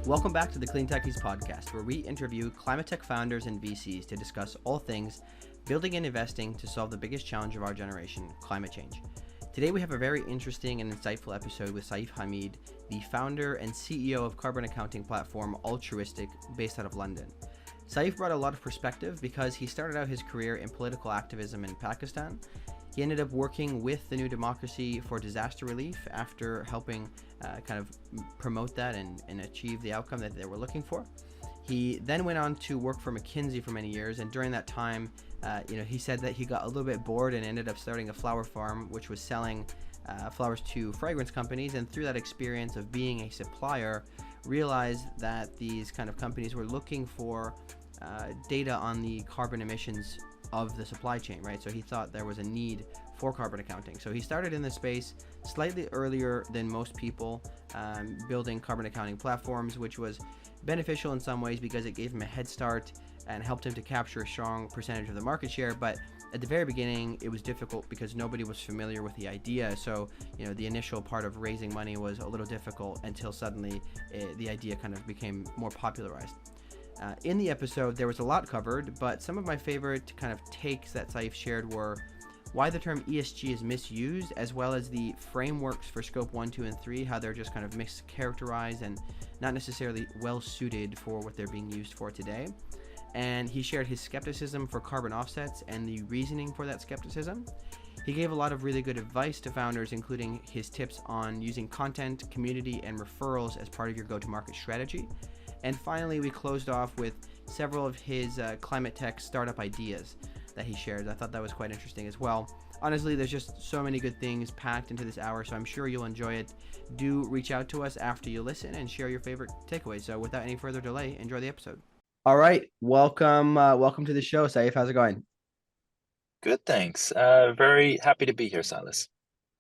Welcome back to the Clean Techies podcast, where we interview climate tech founders and VCs to discuss all things building and investing to solve the biggest challenge of our generation, climate change. Today we have a very interesting and insightful episode with Saif Hameed, the founder and CEO of carbon accounting platform Altruistiq, based out of London. Saif brought a lot of perspective because he started out his career in political activism in Pakistan. He ended up working with the New Democracy for disaster relief after helping kind of promote that and achieve the outcome that they were looking for. He then went on to work for McKinsey for many years, and during that time, he said that he got a little bit bored and ended up starting a flower farm, which was selling flowers to fragrance companies. And through that experience of being a supplier, realized that these kind of companies were looking for data on the carbon emissions of the supply chain, right? So he thought there was a need for carbon accounting. So he started in this space slightly earlier than most people, building carbon accounting platforms, which was beneficial in some ways because it gave him a head start and helped him to capture a strong percentage of the market share. But at the very beginning, it was difficult because nobody was familiar with the idea. So, the initial part of raising money was a little difficult until suddenly the idea kind of became more popularized. In the episode, there was a lot covered, but some of my favorite kind of takes that Saif shared were why the term ESG is misused, as well as the frameworks for scope 1, 2, and 3, how they're just kind of mischaracterized and not necessarily well suited for what they're being used for today. And he shared his skepticism for carbon offsets and the reasoning for that skepticism. He gave a lot of really good advice to founders, including his tips on using content, community, and referrals as part of your go-to-market strategy. And finally, we closed off with several of his climate tech startup ideas that he shared. I thought that was quite interesting as well. Honestly, there's just so many good things packed into this hour, so I'm sure you'll enjoy it. Do reach out to us after you listen and share your favorite takeaways. So without any further delay, enjoy the episode. All right, welcome to the show, Saif. How's it going? Good, thanks. Very happy to be here, Silas.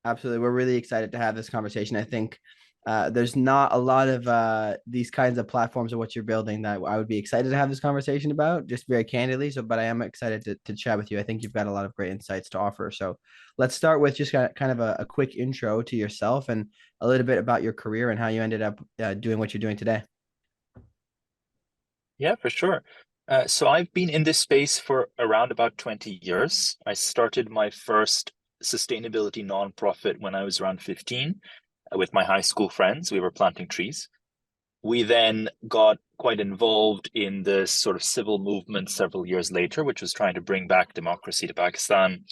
Absolutely. We're really excited to have this conversation. I think there's not a lot of these kinds of platforms of what you're building that I would be excited to have this conversation about, just very candidly. But I am excited to chat with you. I think you've got a lot of great insights to offer. So let's start with just kind of a quick intro to yourself and a little bit about your career and how you ended up doing what you're doing today. Yeah, for sure. So I've been in this space for around about 20 years. I started my first sustainability nonprofit when I was around 15 with my high school friends. We were planting trees. We then got quite involved in this sort of civil movement several years later, which was trying to bring back democracy to Pakistan.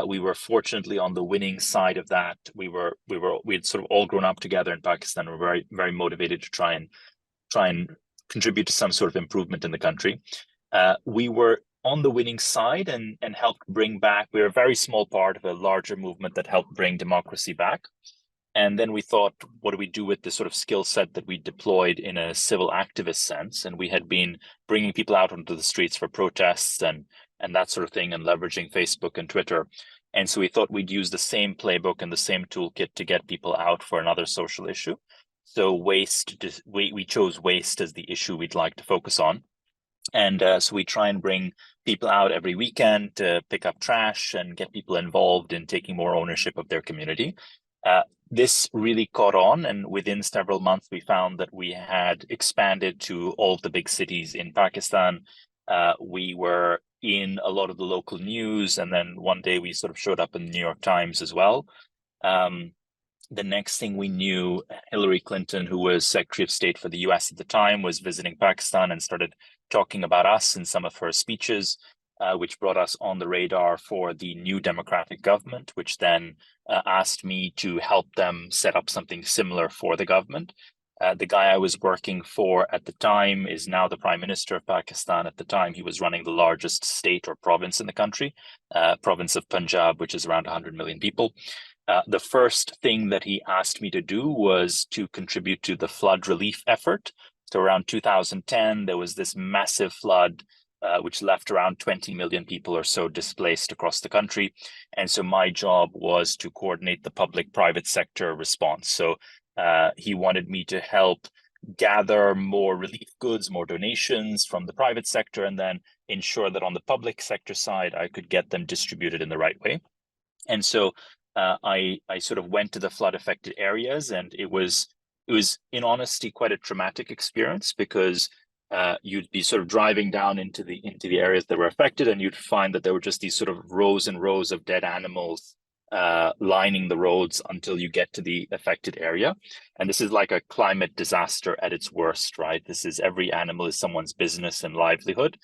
We were fortunately on the winning side of that. We had sort of all grown up together in Pakistan. We're very, very motivated to try and contribute to some sort of improvement in the country. We were on the winning side and helped bring back. We were a very small part of a larger movement that helped bring democracy back. And then we thought, what do we do with the sort of skill set that we deployed in a civil activist sense? And we had been bringing people out onto the streets for protests and that sort of thing, and leveraging Facebook and Twitter. And so we thought we'd use the same playbook and the same toolkit to get people out for another social issue. So we chose waste as the issue we'd like to focus on. And so we try and bring people out every weekend to pick up trash and get people involved in taking more ownership of their community. This really caught on, and within several months, we found that we had expanded to all of the big cities in Pakistan. We were in a lot of the local news, and then one day we sort of showed up in the New York Times as well. The next thing we knew, Hillary Clinton, who was Secretary of State for the US at the time, was visiting Pakistan and started talking about us in some of her speeches, which brought us on the radar for the new democratic government, which then asked me to help them set up something similar for the government. The guy I was working for at the time is now the Prime Minister of Pakistan. At the time, he was running the largest state or province in the country, province of Punjab, which is around 100 million people. The first thing that he asked me to do was to contribute to the flood relief effort. So around 2010, there was this massive flood, which left around 20 million people or so displaced across the country. And so my job was to coordinate the public-private sector response. So he wanted me to help gather more relief goods, more donations from the private sector, and then ensure that on the public sector side, I could get them distributed in the right way. And so I sort of went to the flood affected areas, and it was it was, in honesty, quite a traumatic experience because you'd be sort of driving down into the areas that were affected, and you'd find that there were just these sort of rows and rows of dead animals lining the roads until you get to the affected area. And this is like a climate disaster at its worst, right? This is, every animal is someone's business and livelihood.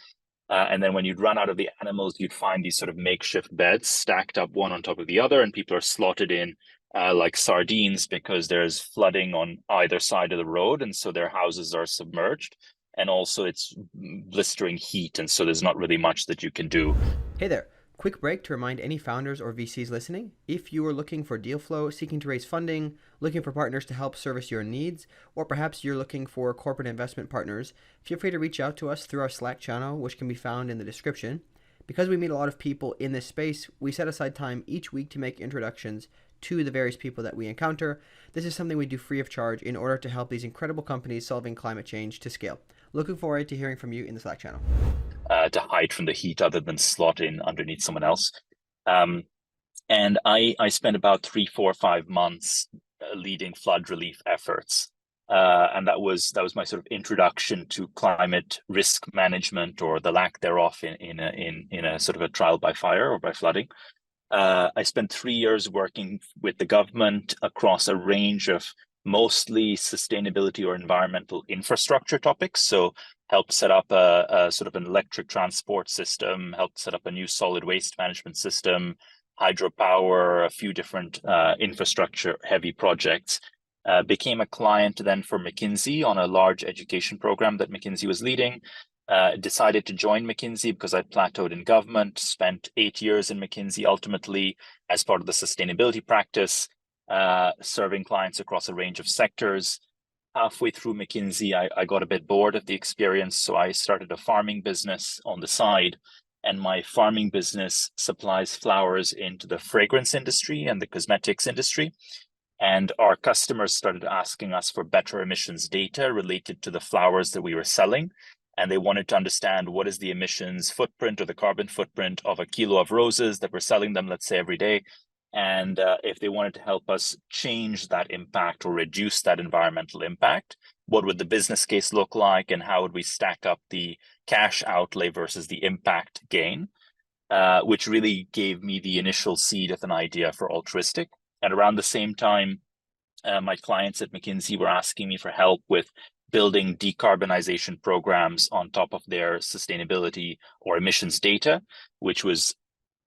And then when you'd run out of the animals, you'd find these sort of makeshift beds stacked up one on top of the other, and people are slotted in like sardines because there's flooding on either side of the road, and so their houses are submerged. And also it's blistering heat, and so there's not really much that you can do. Hey there. Quick break to remind any founders or VCs listening, if you are looking for deal flow, seeking to raise funding, looking for partners to help service your needs, or perhaps you're looking for corporate investment partners, feel free to reach out to us through our Slack channel, which can be found in the description. Because we meet a lot of people in this space, we set aside time each week to make introductions to the various people that we encounter. This is something we do free of charge in order to help these incredible companies solving climate change to scale. Looking forward to hearing from you in the Slack channel. To hide from the heat other than slot in underneath someone else. And I spent about 3, 4, 5 months leading flood relief efforts. And that was my sort of introduction to climate risk management, or the lack thereof, in a sort of a trial by fire or by flooding. I spent 3 years working with the government across a range of mostly sustainability or environmental infrastructure topics. So helped set up a sort of an electric transport system, helped set up a new solid waste management system, hydropower, a few different infrastructure heavy projects. Became a client then for McKinsey on a large education program that McKinsey was leading. Decided to join McKinsey because I plateaued in government, spent 8 years in McKinsey ultimately as part of the sustainability practice, serving clients across a range of sectors. Halfway through McKinsey, I got a bit bored of the experience, so I started a farming business on the side. And my farming business supplies flowers into the fragrance industry and the cosmetics industry. And our customers started asking us for better emissions data related to the flowers that we were selling. And they wanted to understand, what is the emissions footprint or the carbon footprint of a kilo of roses that we're selling them, let's say, every day. And if they wanted to help us change that impact or reduce that environmental impact, what would the business case look like, and how would we stack up the cash outlay versus the impact gain, which really gave me the initial seed of an idea for Altruistiq. And around the same time, my clients at McKinsey were asking me for help with building decarbonization programs on top of their sustainability or emissions data, which was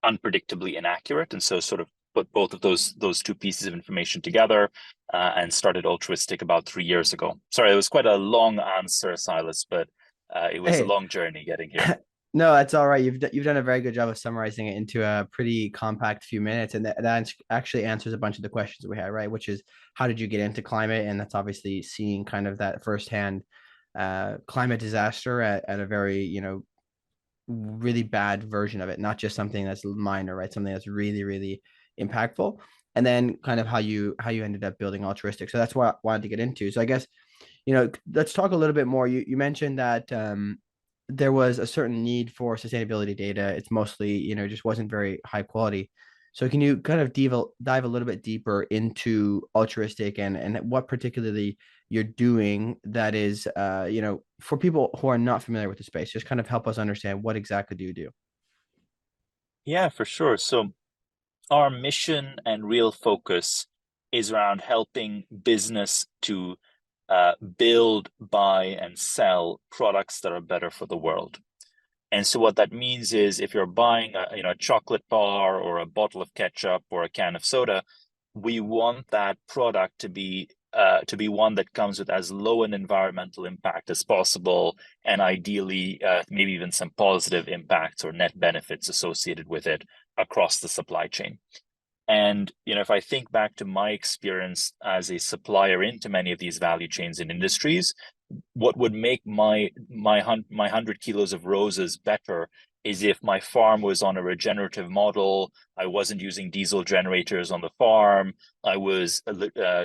unpredictably inaccurate. And so sort of put both of those two pieces of information together and started Altruistiq about 3 years ago. Sorry, it was quite a long answer, Silas, but it was a long journey getting here. No, that's all right. You've done a very good job of summarizing it into a pretty compact few minutes, and that actually answers a bunch of the questions we had, right? Which is, how did you get into climate? And that's obviously seeing kind of that firsthand climate disaster at a very, really bad version of it, not just something that's minor, right? Something that's really, really impactful. And then kind of how you ended up building Altruistiq. So that's what I wanted to get into. So I guess, let's talk a little bit more. You mentioned that there was a certain need for sustainability data. It's mostly, just wasn't very high quality. So can you kind of dive a little bit deeper into Altruistiq and what particularly you're doing that is, for people who are not familiar with the space, just kind of help us understand, what exactly do you do? Yeah, for sure. So our mission and real focus is around helping business to build, buy, and sell products that are better for the world. And so what that means is, if you're buying a chocolate bar or a bottle of ketchup or a can of soda, we want that product to be one that comes with as low an environmental impact as possible, and ideally maybe even some positive impacts or net benefits associated with it across the supply chain. And if I think back to my experience as a supplier into many of these value chains and industries, what would make my 100 kilos of roses better is if my farm was on a regenerative model. I wasn't using diesel generators on the farm. I was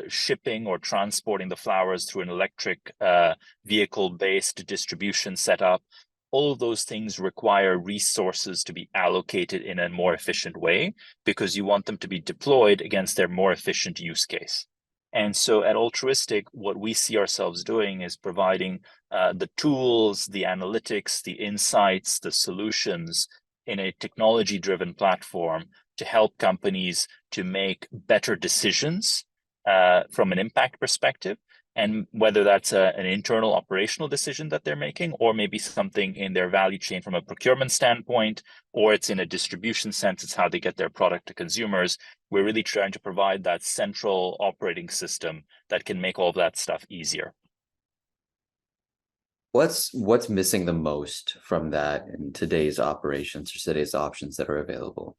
shipping or transporting the flowers through an electric vehicle-based distribution setup. All of those things require resources to be allocated in a more efficient way, because you want them to be deployed against their more efficient use case. And so at Altruistiq, what we see ourselves doing is providing the tools, the analytics, the insights, the solutions in a technology-driven platform to help companies to make better decisions from an impact perspective. And whether that's an internal operational decision that they're making, or maybe something in their value chain from a procurement standpoint, or it's in a distribution sense, it's how they get their product to consumers. We're really trying to provide that central operating system that can make all of that stuff easier. What's missing the most from that in today's operations or today's options that are available?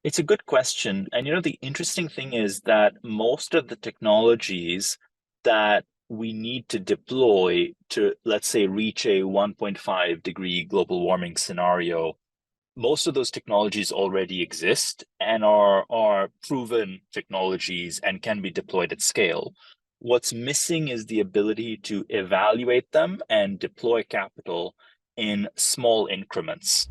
It's a good question. And the interesting thing is that most of the technologies that we need to deploy to, let's say, reach a 1.5 degree global warming scenario, most of those technologies already exist and are proven technologies and can be deployed at scale. What's missing is the ability to evaluate them and deploy capital in small increments.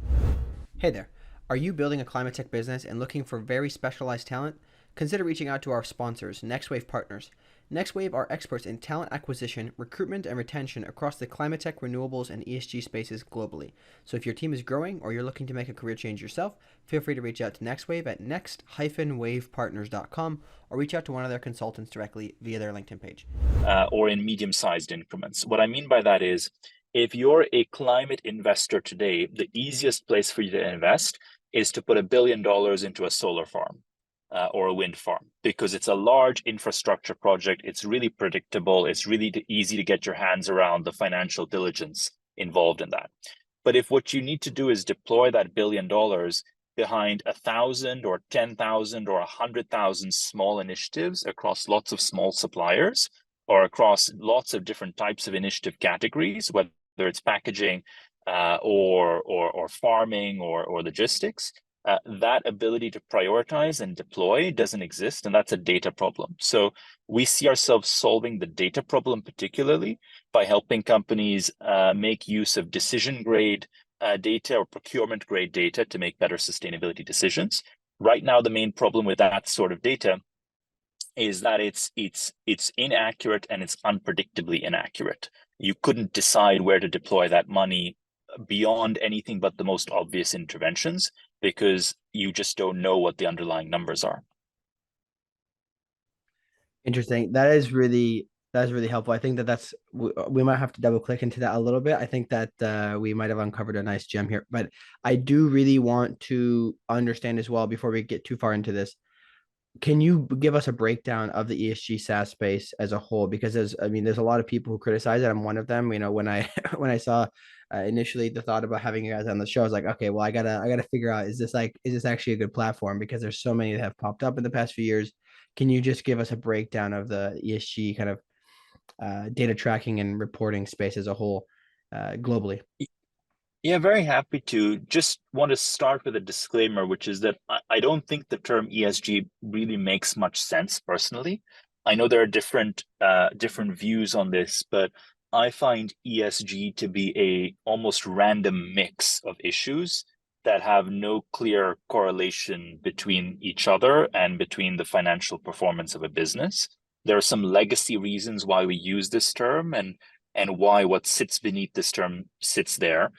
Hey there. Are you building a climate tech business and looking for very specialized talent? Consider reaching out to our sponsors, NextWave Partners. NextWave are experts in talent acquisition, recruitment, and retention across the climate tech, renewables, and ESG spaces globally. So if your team is growing or you're looking to make a career change yourself, feel free to reach out to NextWave at next-wavepartners.com or reach out to one of their consultants directly via their LinkedIn page. Or in medium-sized increments. What I mean by that is, if you're a climate investor today, the easiest place for you to invest is to put $1 billion into a solar farm or a wind farm, because it's a large infrastructure project. It's really predictable. It's really easy to get your hands around the financial diligence involved in that. But if what you need to do is deploy that $1 billion behind 1,000 or 10,000 or 100,000 small initiatives across lots of small suppliers, or across lots of different types of initiative categories, whether it's packaging or farming or logistics, that ability to prioritize and deploy doesn't exist, and that's a data problem. So we see ourselves solving the data problem particularly by helping companies make use of decision grade data or procurement grade data to make better sustainability decisions. Right now, the main problem with that sort of data is that it's inaccurate and it's unpredictably inaccurate. You couldn't decide where to deploy that money beyond anything but the most obvious interventions, because you just don't know what the underlying numbers are. Interesting. That is really helpful. I think that's we might have to double click into that a little bit. I think that we might have uncovered a nice gem here, but I do really want to understand as well before we get too far into this. Can you give us a breakdown of the ESG SaaS space as a whole? Because there's a lot of people who criticize it. I'm one of them. When I when I saw initially the thought about having you guys on the show, I was like, okay, well, I gotta figure out, is this actually a good platform? Because there's so many that have popped up in the past few years. Can you just give us a breakdown of the ESG kind of data tracking and reporting space as a whole globally? Yeah, very happy to. Just want to start with a disclaimer, which is that I don't think the term ESG really makes much sense personally. I know there are different views on this, but I find ESG to be a almost random mix of issues that have no clear correlation between each other and between the financial performance of a business. There are some legacy reasons why we use this term and why what sits beneath this term sits there.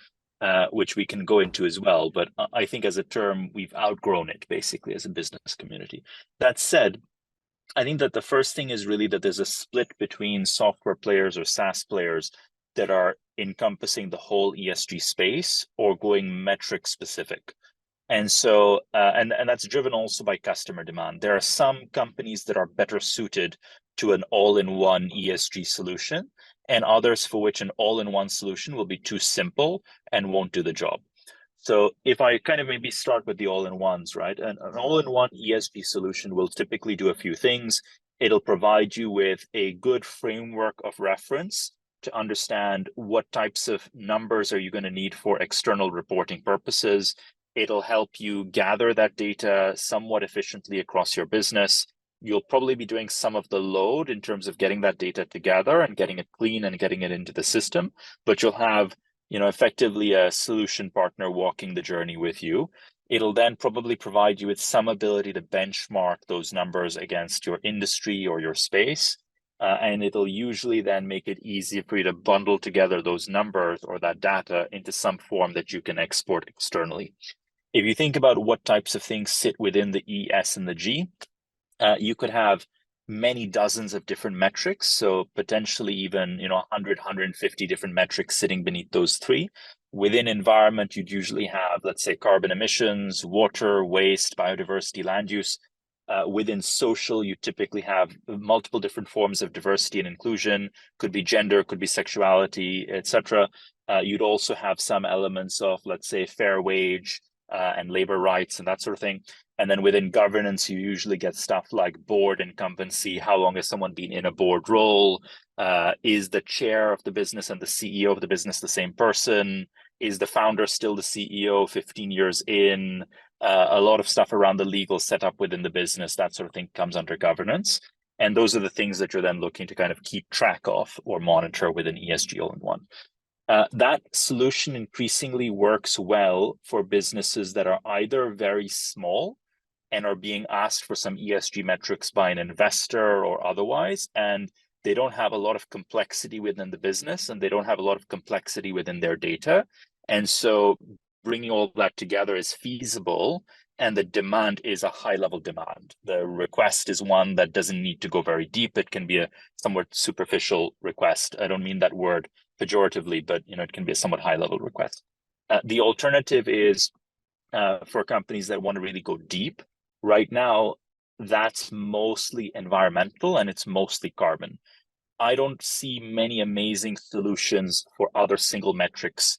Which we can go into as well. But I think as a term, we've outgrown it basically as a business community. That said, I think that the first thing is really that there's a split between software players or SaaS players that are encompassing the whole ESG space or going metric specific. And so, and that's driven also by customer demand. There are some companies that are better suited to an all-in-one ESG solution, and others for which an all-in-one solution will be too simple and won't do the job. So if I kind of maybe start with the all-in-ones, right? An all-in-one ESG solution will typically do a few things. It'll provide you with a good framework of reference to understand what types of numbers are you going to need for external reporting purposes. It'll help you gather that data somewhat efficiently across your business. You'll probably be doing some of the load in terms of getting that data together and getting it clean and getting it into the system, but you'll have effectively a solution partner walking the journey with you. It'll then probably provide you with some ability to benchmark those numbers against your industry or your space. And it'll usually then make it easy for you to bundle together those numbers or that data into some form that you can export externally. If you think about what types of things sit within the E, S, and the G, you could have many dozens of different metrics. So potentially even, 100, 150 different metrics sitting beneath those three. Within environment, you'd usually have, let's say, carbon emissions, water, waste, biodiversity, land use. Within social, you typically have multiple different forms of diversity and inclusion, could be gender, could be sexuality, etc. You'd also have some elements of, let's say, fair wage and labor rights and that sort of thing. And then within governance, you usually get stuff like board incumbency. How long has someone been in a board role? Is the chair of the business and the CEO of the business the same person? Is the founder still the CEO 15 years in? A lot of stuff around the legal setup within the business, that sort of thing comes under governance. And those are the things that you're then looking to kind of keep track of or monitor within ESG all-in-one. That solution increasingly works well for businesses that are either very small and are being asked for some ESG metrics by an investor or otherwise, and they don't have a lot of complexity within the business and they don't have a lot of complexity within their data. And so bringing all that together is feasible, and the demand is a high-level demand. The request is one that doesn't need to go very deep. It can be a somewhat superficial request. I don't mean that word pejoratively, but it can be a somewhat high-level request. The alternative is for companies that want to really go deep. Right now, that's mostly environmental and it's mostly carbon. I don't see many amazing solutions for other single metrics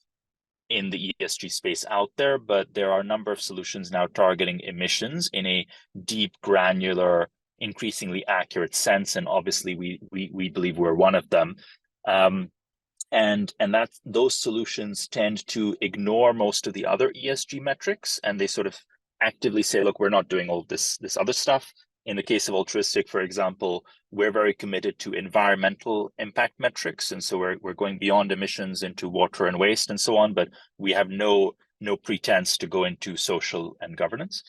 in the ESG space out there, but there are a number of solutions now targeting emissions in a deep, granular, increasingly accurate sense. And obviously, we believe we're one of them. And that's those solutions tend to ignore most of the other ESG metrics, and they sort of actively say, look, we're not doing all this other stuff. In the case of Altruistiq, for example, we're very committed to environmental impact metrics. And so we're going beyond emissions into water and waste and so on, but we have no pretense to go into social and governance.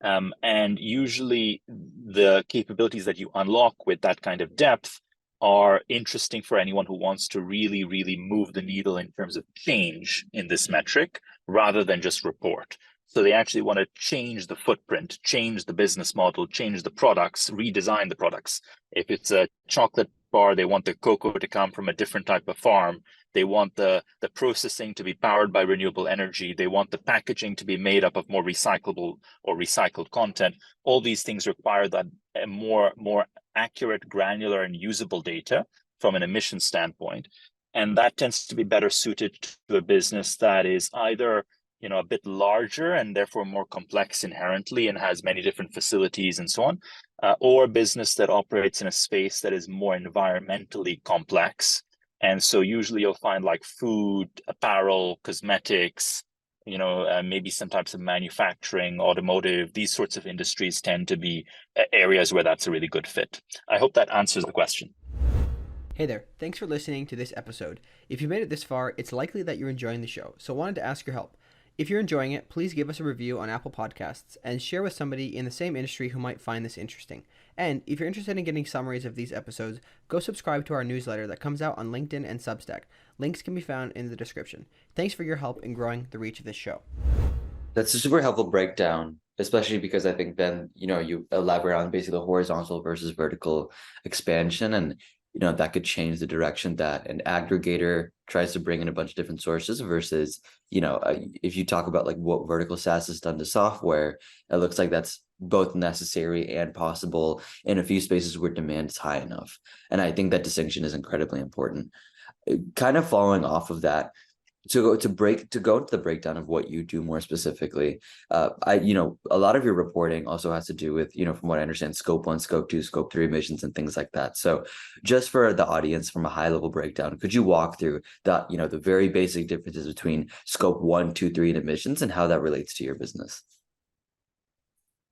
And usually the capabilities that you unlock with that kind of depth are interesting for anyone who wants to really, really move the needle in terms of change in this metric rather than just report. So they actually want to change the footprint, change the business model, change the products, redesign the products. If it's a chocolate bar, they want the cocoa to come from a different type of farm. They want the processing to be powered by renewable energy. They want the packaging to be made up of more recyclable or recycled content. All these things require that more accurate, granular, and usable data from an emission standpoint. And that tends to be better suited to a business that is either a bit larger and therefore more complex inherently and has many different facilities and so on, or a business that operates in a space that is more environmentally complex. And so usually you'll find like food, apparel, cosmetics, maybe some types of manufacturing, automotive, these sorts of industries tend to be areas where that's a really good fit. I hope that answers the question. Hey there, thanks for listening to this episode. If you made it this far, it's likely that you're enjoying the show, so I wanted to ask your help. If you're enjoying it, please give us a review on Apple Podcasts and share with somebody in the same industry who might find this interesting. And if you're interested in getting summaries of these episodes, go subscribe to our newsletter that comes out on LinkedIn and Substack. Links can be found in the description. Thanks for your help in growing the reach of this show. That's a super helpful breakdown, especially because I think then, you elaborate on basically the horizontal versus vertical expansion, and that could change the direction that an aggregator tries to bring in a bunch of different sources versus, if you talk about like what vertical SaaS has done to software, it looks like that's both necessary and possible in a few spaces where demand is high enough. And I think that distinction is incredibly important. Kind of following off of that, to go into the breakdown of what you do more specifically, a lot of your reporting also has to do with, from what I understand, scope 1, scope 2, scope 3 emissions and things like that. So just for the audience, from a high level breakdown, could you walk through the very basic differences between scope 1, 2, 3 and emissions and how that relates to your business?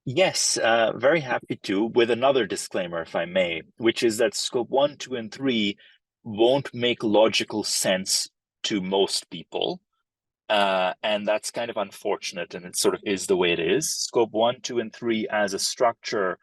Yes, very happy to, with another disclaimer, if I may, which is that scope 1, 2, and 3 won't make logical sense to most people. And that's kind of unfortunate, and it sort of is the way it is. Scope 1, 2, and 3 as a structure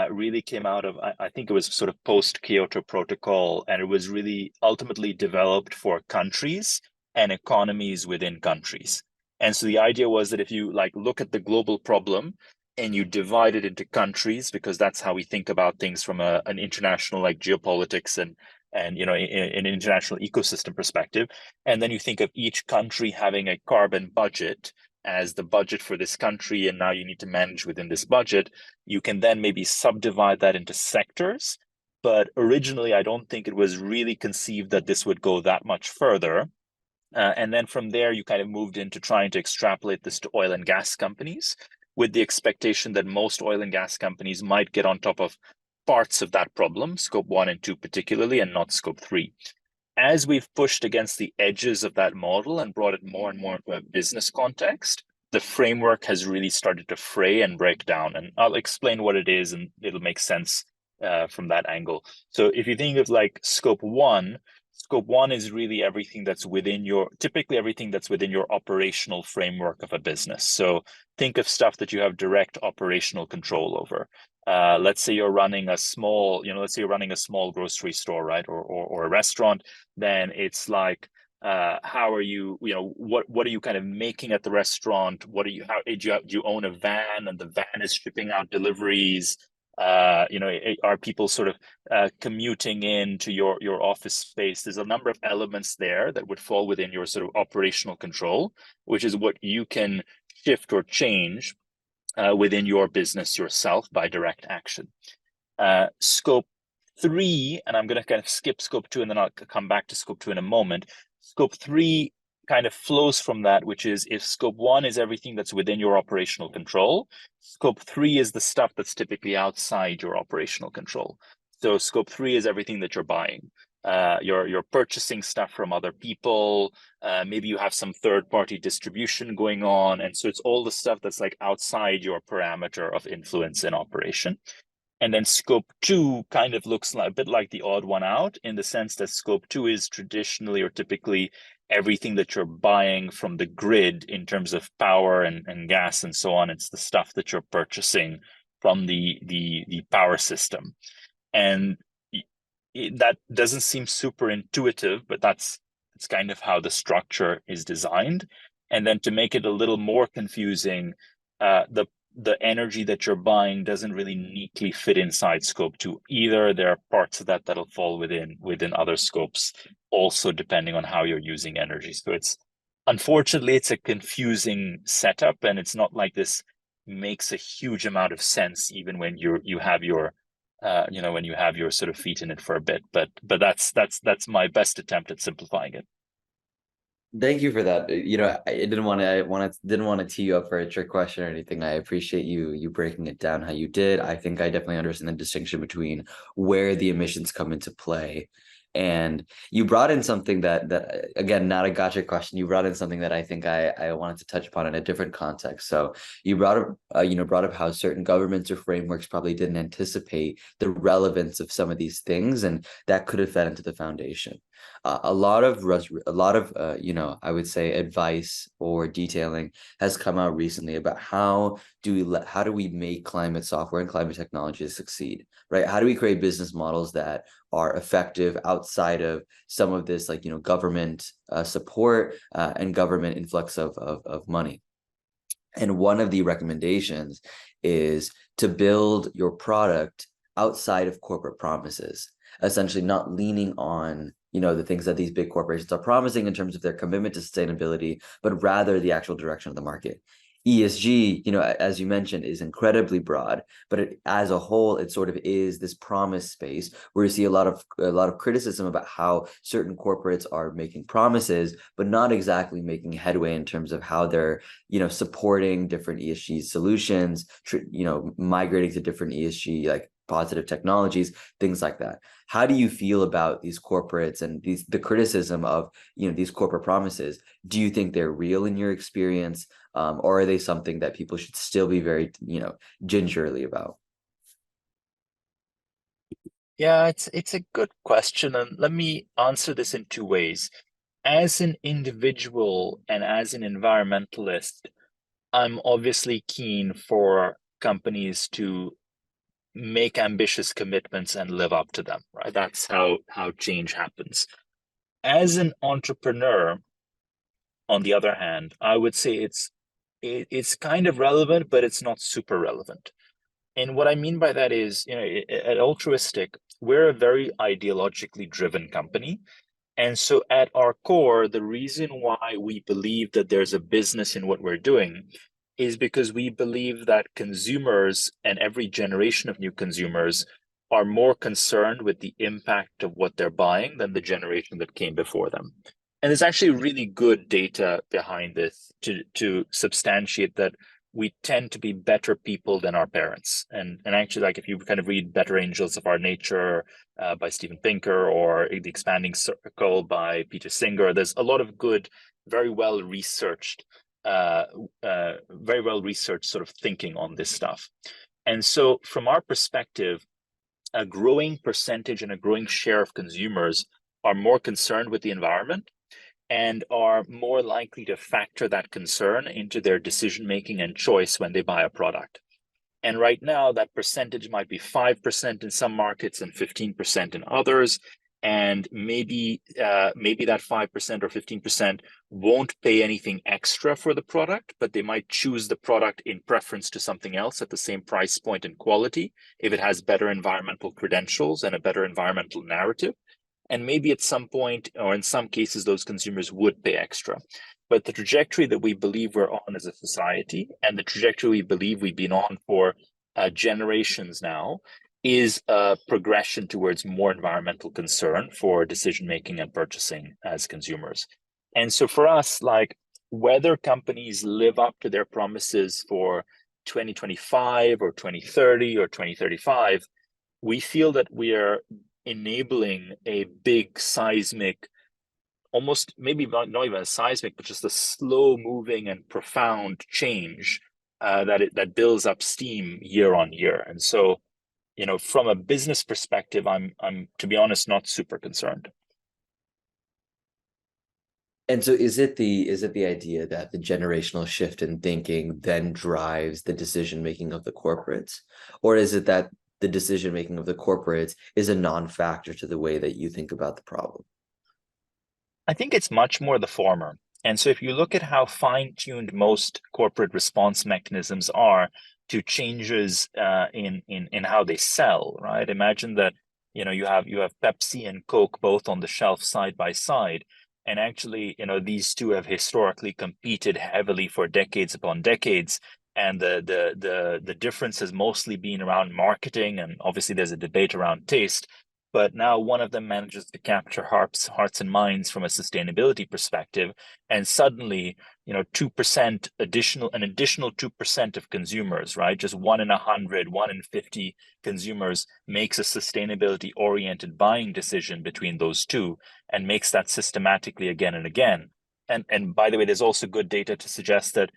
really came out of, I think it was sort of post-Kyoto Protocol, and it was really ultimately developed for countries and economies within countries. And so the idea was that if you like look at the global problem and you divide it into countries, because that's how we think about things from an international like geopolitics and in an international ecosystem perspective, and then you think of each country having a carbon budget as the budget for this country, and now you need to manage within this budget, you can then maybe subdivide that into sectors. But originally, I don't think it was really conceived that this would go that much further. And then from there, you kind of moved into trying to extrapolate this to oil and gas companies, with the expectation that most oil and gas companies might get on top of parts of that problem, scope 1 and 2 particularly, and not scope 3. As we've pushed against the edges of that model and brought it more and more into a business context, the framework has really started to fray and break down. And I'll explain what it is, and it'll make sense from that angle. So if you think of like scope 1 is really everything that's typically everything that's within your operational framework of a business. So think of stuff that you have direct operational control over. Let's say you're running a small, grocery store, right? Or a restaurant, then it's like, how are you, what are you kind of making at the restaurant? Do you own a van, and the van is shipping out deliveries? Are people sort of commuting into your office space? There's a number of elements there that would fall within your sort of operational control, which is what you can shift or change within your business yourself by direct action. Scope 3, and I'm going to kind of skip scope 2, and then I'll come back to scope 2 in a moment. Scope 3 kind of flows from that, which is if scope 1 is everything that's within your operational control, scope 3 is the stuff that's typically outside your operational control. So scope 3 is everything that you're buying. You're purchasing stuff from other people. Maybe you have some third-party distribution going on, and so it's all the stuff that's like outside your parameter of influence and operation. And then scope 2 kind of looks like, a bit like the odd one out, in the sense that scope 2 is traditionally or typically everything that you're buying from the grid in terms of power and gas and so on. It's the stuff that you're purchasing from the power system. And that doesn't seem super intuitive, but it's kind of how the structure is designed. And then to make it a little more confusing, the energy that you're buying doesn't really neatly fit inside scope 2 either. There are parts of that that'll fall within other scopes, also depending on how you're using energy. So unfortunately, it's a confusing setup, and it's not like this makes a huge amount of sense even when you have your sort of feet in it for a bit. But that's my best attempt at simplifying it. Thank you for that. I didn't want to tee you up for a trick question or anything. I appreciate you breaking it down how you did. I think I definitely understand the distinction between where the emissions come into play. And you brought in something that again, not a gotcha question. You brought in something that I think I wanted to touch upon in a different context. So you brought up how certain governments or frameworks probably didn't anticipate the relevance of some of these things, and that could have fed into the foundation. A lot of I would say advice or detailing has come out recently about how do we make climate software and climate technology succeed, right? How do we create business models that are effective outside of some of this, government support and government influx of money? And one of the recommendations is to build your product outside of corporate promises, essentially not leaning on the things that these big corporations are promising in terms of their commitment to sustainability, but rather the actual direction of the market. ESG, as you mentioned, is incredibly broad, but as a whole, it sort of is this promise space where you see a lot of criticism about how certain corporates are making promises, but not exactly making headway in terms of how they're, supporting different ESG solutions, migrating to different ESG like positive technologies, things like that. How do you feel about these corporates and the criticism of these corporate promises? Do you think they're real in your experience, or are they something that people should still be very gingerly about? Yeah, it's a good question, and let me answer this in two ways. as an individual and as an environmentalist, I'm obviously keen for companies to make ambitious commitments and live up to them, right? That's how change happens. As an entrepreneur, on the other hand, I would say it's kind of relevant, but it's not super relevant. And what I mean by that is, at Altruistiq, we're a very ideologically driven company. And so at our core, the reason why we believe that there's a business in what we're doing is because we believe that consumers and every generation of new consumers are more concerned with the impact of what they're buying than the generation that came before them. And there's actually really good data behind this to substantiate that we tend to be better people than our parents. And actually, like if you kind of read Better Angels of Our Nature by Steven Pinker, or The Expanding Circle by Peter Singer, there's a lot of good, very well researched sort of thinking on this stuff. And so from our perspective, a growing percentage and a growing share of consumers are more concerned with the environment and are more likely to factor that concern into their decision making and choice when they buy a product. And right now, that percentage might be 5% in some markets and 15% in others. And maybe that 5% or 15% won't pay anything extra for the product, but they might choose the product in preference to something else at the same price point and quality if it has better environmental credentials and a better environmental narrative. And maybe at some point, or in some cases, those consumers would pay extra. But the trajectory that we believe we're on as a society, and the trajectory we believe we've been on for generations now, is a progression towards more environmental concern for decision-making and purchasing as consumers. And so for us, like, whether companies live up to their promises for 2025 or 2030 or 2035, we feel that we are enabling a big seismic, almost maybe not even a seismic, but just a slow moving and profound change that builds up steam year on year. And so, from a business perspective, I'm to be honest not super concerned. And so is it the idea that the generational shift in thinking then drives the decision making of the corporates, or is it that the decision making of the corporates is a non-factor to the way that you think about the problem? I think it's much more the former. And so if you look at how fine-tuned most corporate response mechanisms are to changes in how they sell, right? Imagine that you have Pepsi and Coke both on the shelf side by side. And actually, these two have historically competed heavily for decades upon decades. And the difference has mostly been around marketing, and obviously there's a debate around taste. But now one of them manages to capture hearts and minds from a sustainability perspective, and suddenly, 2% an additional 2% of consumers, right? Just 1 in 100, 1 in 50 consumers makes a sustainability-oriented buying decision between those two, and makes that systematically again and again. And by the way, there's also good data to suggest that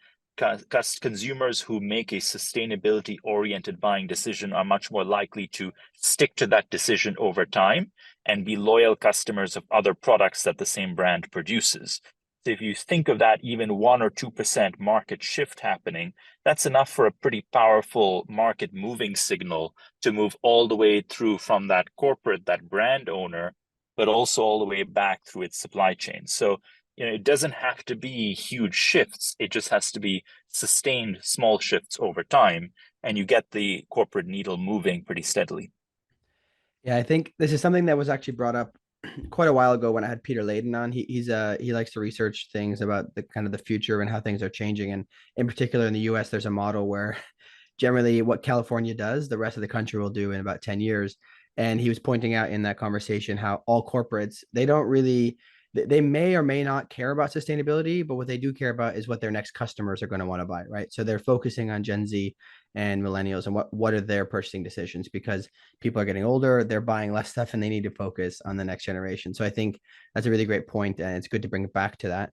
consumers who make a sustainability oriented buying decision are much more likely to stick to that decision over time and be loyal customers of other products that the same brand produces. So if you think of that, even 1 or 2% market shift happening, that's enough for a pretty powerful market moving signal to move all the way through from that corporate, that brand owner, but also all the way back through its supply chain. So it doesn't have to be huge shifts. It just has to be sustained small shifts over time, and you get the corporate needle moving pretty steadily. Yeah, I think this is something that was actually brought up quite a while ago when I had Peter Layden on. He likes to research things about the kind of the future and how things are changing. And in particular in the US, there's a model where generally what California does, the rest of the country will do in about 10 years. And he was pointing out in that conversation how all corporates, they may or may not care about sustainability, but what they do care about is what their next customers are going to want to buy, right? So they're focusing on Gen Z and millennials and what are their purchasing decisions, because people are getting older, they're buying less stuff, and they need to focus on the next generation. So I think that's a really great point, and it's good to bring it back to that.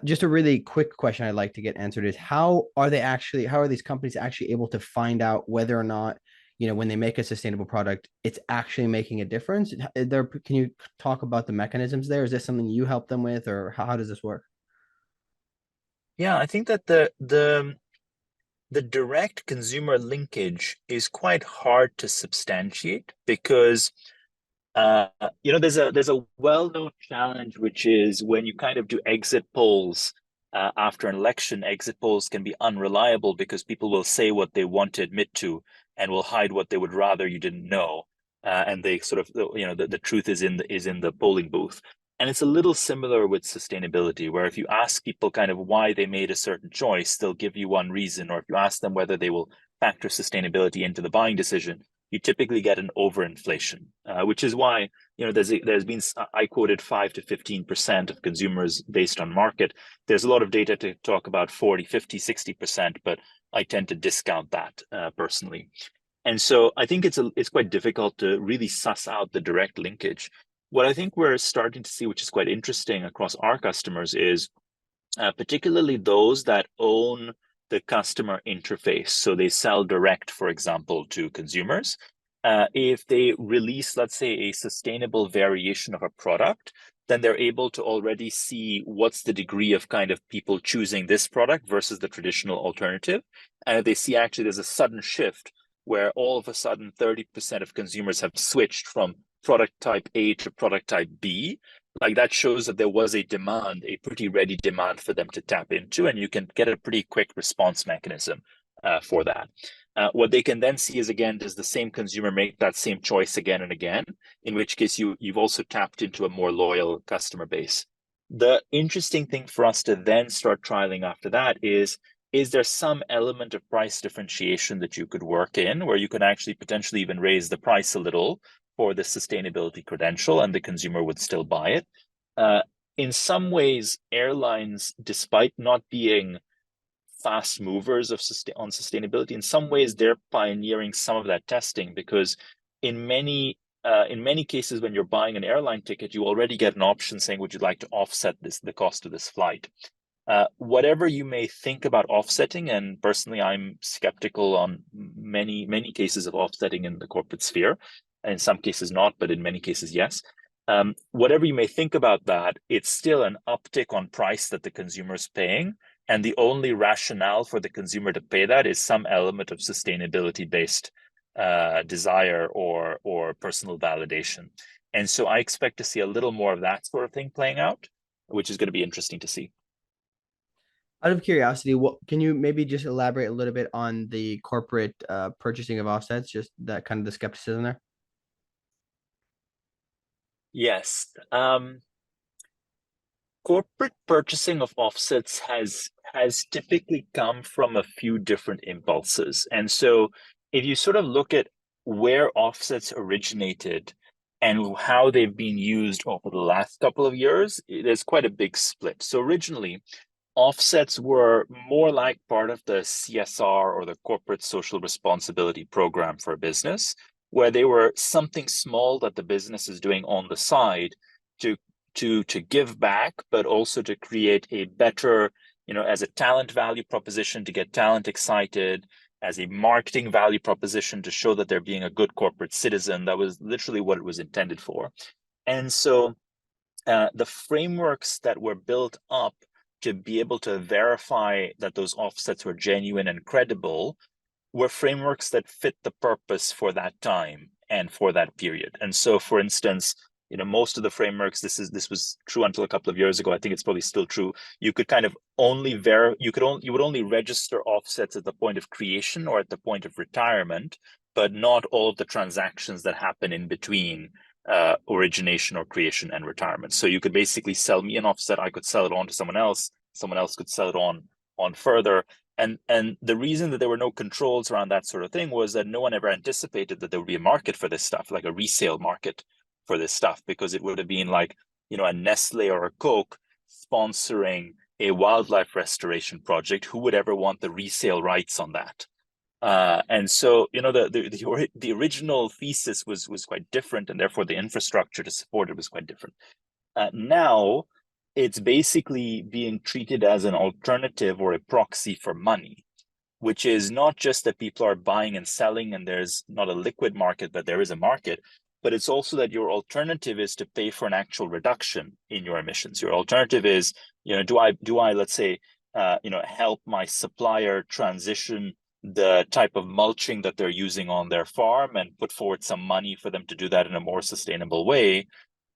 Just a really quick question I'd like to get answered is how are these companies actually able to find out whether or not when they make a sustainable product, it's actually making a difference? Can you talk about the mechanisms there? Is this something you help them with, or how does this work? Yeah, I think that the direct consumer linkage is quite hard to substantiate because there's a well-known challenge, which is when you kind of do exit polls after an election. Exit polls can be unreliable because people will say what they want to admit to and will hide what they would rather you didn't know, and they sort of the truth is in the polling booth. And it's a little similar with sustainability, where if you ask people kind of why they made a certain choice, they'll give you one reason, or if you ask them whether they will factor sustainability into the buying decision, you typically get an overinflation, which is why there's been, I quoted 5 to 15% of consumers based on market. There's a lot of data to talk about 40, 50, 60%, but I tend to discount that personally. And so I think it's quite difficult to really suss out the direct linkage. What I think we're starting to see, which is quite interesting across our customers, is particularly those that own the customer interface. So they sell direct, for example, to consumers. If they release, let's say, a sustainable variation of a product, then they're able to already see what's the degree of kind of people choosing this product versus the traditional alternative. And if they see actually there's a sudden shift where all of a sudden 30% of consumers have switched from product type A to product type B, like that shows that there was a demand, a pretty ready demand for them to tap into, and you can get a pretty quick response mechanism for that. What they can then see is, again, does the same consumer make that same choice again and again, in which case you've also tapped into a more loyal customer base. The interesting thing for us to then start trialing after that is there some element of price differentiation that you could work in, where you can actually potentially even raise the price a little for the sustainability credential and the consumer would still buy it? In some ways, airlines, despite not being fast movers on sustainability, in some ways they're pioneering some of that testing, because in many cases, when you're buying an airline ticket, you already get an option saying, would you like to offset the cost of this flight? Whatever you may think about offsetting, and personally, I'm skeptical on many cases of offsetting in the corporate sphere. In some cases not, but in many cases, yes. Whatever you may think about that, it's still an uptick on price that the consumer is paying. And the only rationale for the consumer to pay that is some element of sustainability-based desire or personal validation. And so I expect to see a little more of that sort of thing playing out, which is going to be interesting to see. Out of curiosity, can you maybe just elaborate a little bit on the corporate purchasing of offsets, just that kind of the skepticism there? Yes. Corporate purchasing of offsets has typically come from a few different impulses. And so if you sort of look at where offsets originated and how they've been used over the last couple of years, there's quite a big split. So originally, offsets were more like part of the CSR, or the corporate social responsibility program for a business, where they were something small that the business is doing on the side to give back, but also to create a better, as a talent value proposition to get talent excited, as a marketing value proposition to show that they're being a good corporate citizen. That was literally what it was intended for. And so the frameworks that were built up to be able to verify that those offsets were genuine and credible were frameworks that fit the purpose for that time and for that period. And so, for instance, most of the frameworks, this was true until a couple of years ago. I think it's probably still true. You could kind of you would only register offsets at the point of creation or at the point of retirement, but not all of the transactions that happen in between origination or creation and retirement. So you could basically sell me an offset, I could sell it on to someone else could sell it on further. And the reason that there were no controls around that sort of thing was that no one ever anticipated that there would be a market for this stuff, like a resale market for this stuff, because it would have been like, a Nestle or a Coke sponsoring a wildlife restoration project. Who would ever want the resale rights on that? And so, the original thesis was quite different, and therefore the infrastructure to support it was quite different. Now, it's basically being treated as an alternative or a proxy for money. which is not just that people are buying and selling and there's not a liquid market, but there is a market, but it's also that your alternative is to pay for an actual reduction in your emissions. Your alternative is, do I let's say, help my supplier transition the type of mulching that they're using on their farm and put forward some money for them to do that in a more sustainable way?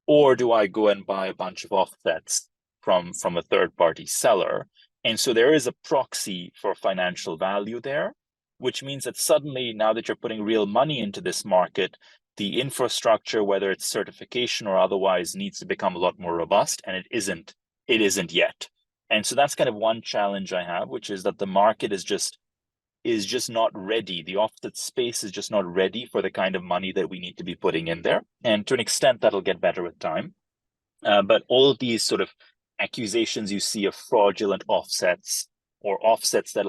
Or do I go and buy a bunch of offsets from a third party seller? And so there is a proxy for financial value there, which means that suddenly, now that you're putting real money into this market, the infrastructure, whether it's certification or otherwise, needs to become a lot more robust, and it isn't yet. And so that's kind of one challenge I have, which is that the market is just not ready. The offset space is just not ready for the kind of money that we need to be putting in there. And to an extent, that'll get better with time. But all of these sort of accusations you see of fraudulent offsets, or offsets that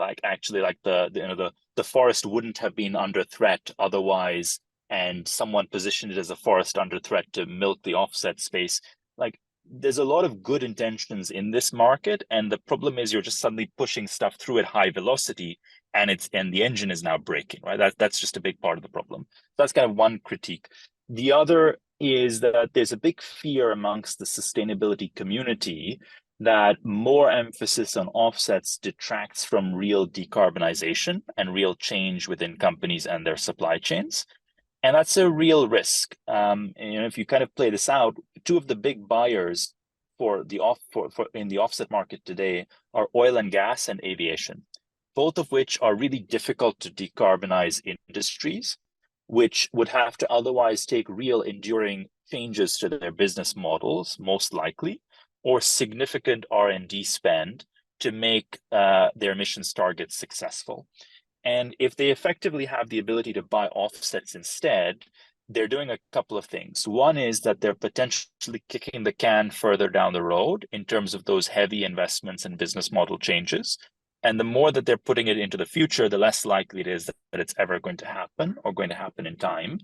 the forest wouldn't have been under threat otherwise, and someone positioned it as a forest under threat to milk the offset space. Like, there's a lot of good intentions in this market, and the problem is you're just suddenly pushing stuff through at high velocity, and the engine is now breaking, right? That's just a big part of the problem. That's kind of one critique. The other is that there's a big fear amongst the sustainability community that more emphasis on offsets detracts from real decarbonization and real change within companies and their supply chains. And that's a real risk. If you kind of play this out, two of the big buyers in the offset market today are oil and gas and aviation, both of which are really difficult to decarbonize industries, which would have to otherwise take real enduring changes to their business models, most likely, or significant R&D spend to make their emissions targets successful. And if they effectively have the ability to buy offsets instead, they're doing a couple of things. One is that they're potentially kicking the can further down the road in terms of those heavy investments and business model changes. And the more that they're putting it into the future, the less likely it is that it's ever going to happen or going to happen in time.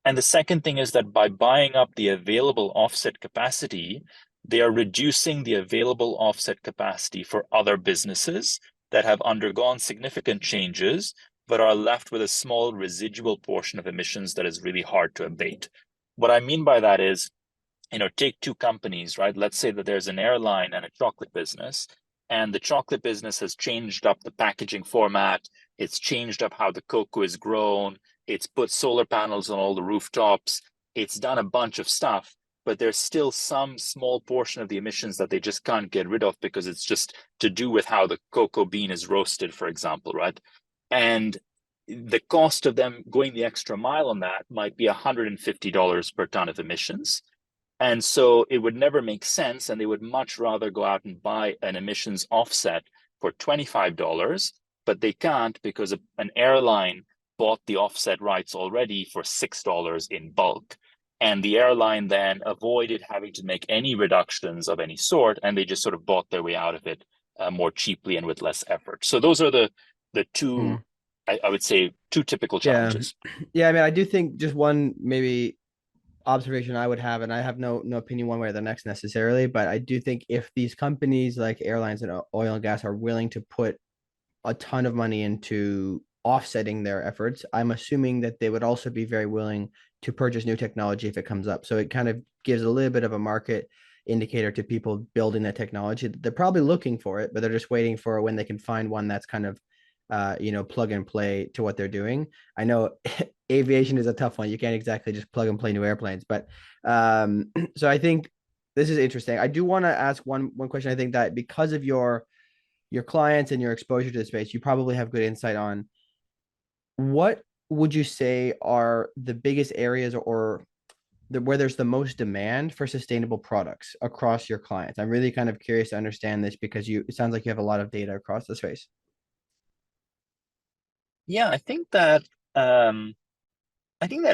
And the second thing is that by buying up the available offset capacity, they are reducing the available offset capacity for other businesses that have undergone significant changes, but are left with a small residual portion of emissions that is really hard to abate. What I mean by that is, take two companies, right? Let's say that there's an airline and a chocolate business, and the chocolate business has changed up the packaging format. It's changed up how the cocoa is grown. It's put solar panels on all the rooftops. It's done a bunch of stuff, but there's still some small portion of the emissions that they just can't get rid of because it's just to do with how the cocoa bean is roasted, for example, right? And the cost of them going the extra mile on that might be $150 per ton of emissions. And so it would never make sense, and they would much rather go out and buy an emissions offset for $25, but they can't because an airline bought the offset rights already for $6 in bulk. And the airline then avoided having to make any reductions of any sort, and they just sort of bought their way out of it more cheaply and with less effort. So those are the two, I would say, two typical challenges. Yeah, I mean, I do think just one maybe observation I would have, and I have no opinion one way or the next necessarily, but I do think if these companies like airlines and oil and gas are willing to put a ton of money into offsetting their efforts, I'm assuming that they would also be very willing to purchase new technology if it comes up. So it kind of gives a little bit of a market indicator to people building that technology. They're probably looking for it, but they're just waiting for when they can find one that's kind of plug and play to what they're doing. I know aviation is a tough one. You can't exactly just plug and play new airplanes, but so I think this is interesting. I do want to ask one question. I think that because of your clients and your exposure to the space, you probably have good insight on what would you say are the biggest areas or where there's the most demand for sustainable products across your clients. I'm really kind of curious to understand this because it sounds like you have a lot of data across the space. Yeah, I think that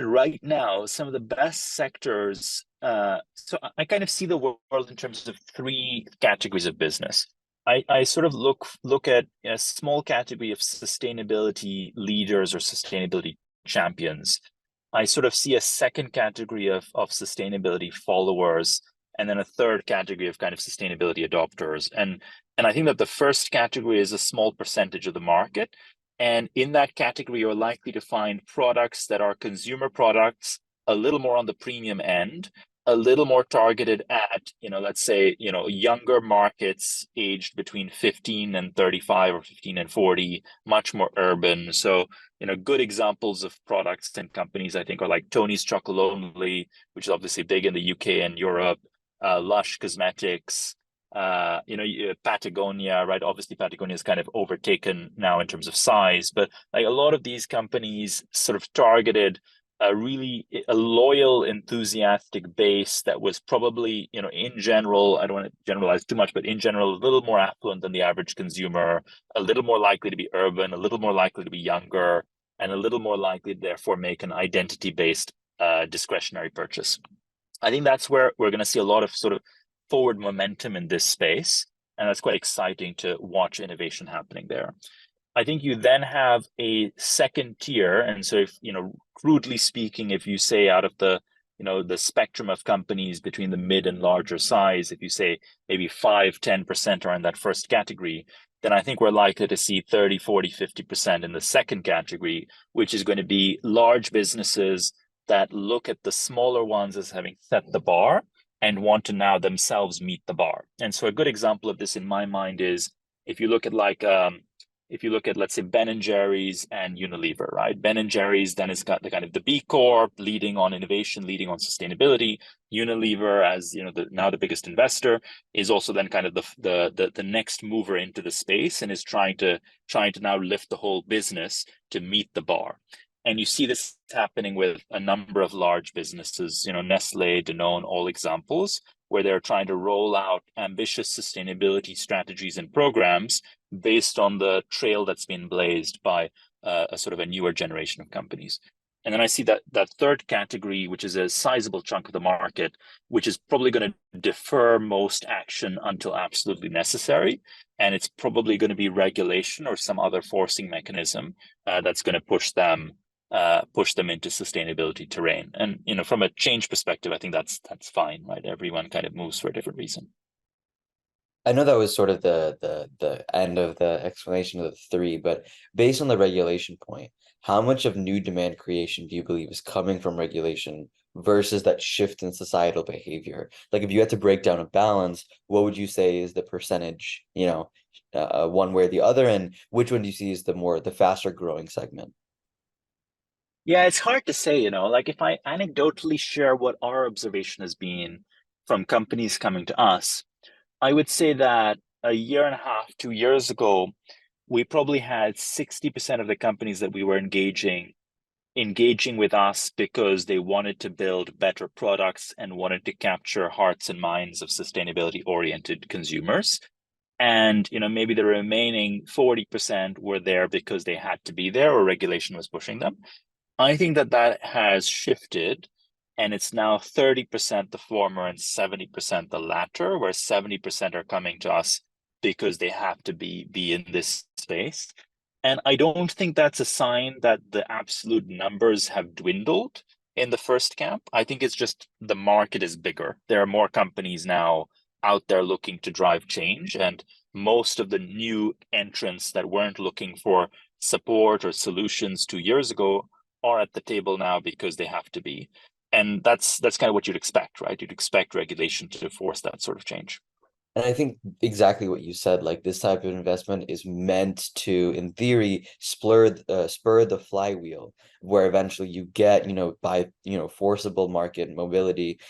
right now some of the best sectors. So I kind of see the world in terms of three categories of business. I sort of look at a small category of sustainability leaders or sustainability champions. I sort of see a second category of sustainability followers, and then a third category of kind of sustainability adopters. And I think that the first category is a small percentage of the market. And in that category, you're likely to find products that are consumer products, a little more on the premium end, a little more targeted at, let's say, younger markets aged between 15 and 35 or 15 and 40, much more urban. So, good examples of products and companies, I think, are like Tony's Chocolate Only, which is obviously big in the UK and Europe, Lush Cosmetics, Patagonia, right? Obviously, Patagonia is kind of overtaken now in terms of size, but like a lot of these companies sort of targeted a loyal, enthusiastic base that was probably, in general, I don't want to generalize too much, but in general, a little more affluent than the average consumer, a little more likely to be urban, a little more likely to be younger, and a little more likely to therefore make an identity-based discretionary purchase. I think that's where we're going to see a lot of sort of forward momentum in this space, and that's quite exciting to watch innovation happening there. I think you then have a second tier. And so if, crudely speaking, if you say out of the spectrum of companies between the mid and larger size, if you say maybe 5-10% are in that first category, then I think we're likely to see 30, 40, 50% in the second category, which is going to be large businesses that look at the smaller ones as having set the bar and want to now themselves meet the bar. And so a good example of this in my mind is if you look at let's say Ben and Jerry's and Unilever, right? Ben and Jerry's then has got the kind of the B Corp leading on innovation, leading on sustainability. Unilever, as now the biggest investor, is also then kind of the next mover into the space and is trying to now lift the whole business to meet the bar. And you see this happening with a number of large businesses, Nestle, Danone, all examples, where they're trying to roll out ambitious sustainability strategies and programs based on the trail that's been blazed by a sort of a newer generation of companies. And then I see that third category, which is a sizable chunk of the market, which is probably going to defer most action until absolutely necessary. And it's probably going to be regulation or some other forcing mechanism that's going to push them into sustainability terrain. And from a change perspective, I think that's fine, right? Everyone kind of moves for a different reason. I know that was sort of the end of the explanation of the three, but based on the regulation point, how much of new demand creation do you believe is coming from regulation versus that shift in societal behavior? Like if you had to break down a balance, what would you say is the percentage, one way or the other, and which one do you see is the faster growing segment? Yeah, it's hard to say, like if I anecdotally share what our observation has been from companies coming to us, I would say that a year and a half, 2 years ago, we probably had 60% of the companies that we were engaging with us because they wanted to build better products and wanted to capture hearts and minds of sustainability-oriented consumers. And maybe the remaining 40% were there because they had to be there or regulation was pushing them. I think that has shifted, and it's now 30% the former and 70% the latter, where 70% are coming to us because they have to be in this space. And I don't think that's a sign that the absolute numbers have dwindled in the first camp. I think it's just the market is bigger. There are more companies now out there looking to drive change, and most of the new entrants that weren't looking for support or solutions 2 years ago are at the table now because they have to be. And that's kind of what you'd expect, right? You'd expect regulation to force that sort of change. And I think exactly what you said, like this type of investment is meant to, in theory, spur the flywheel, where eventually you get, by, forcible market mobility,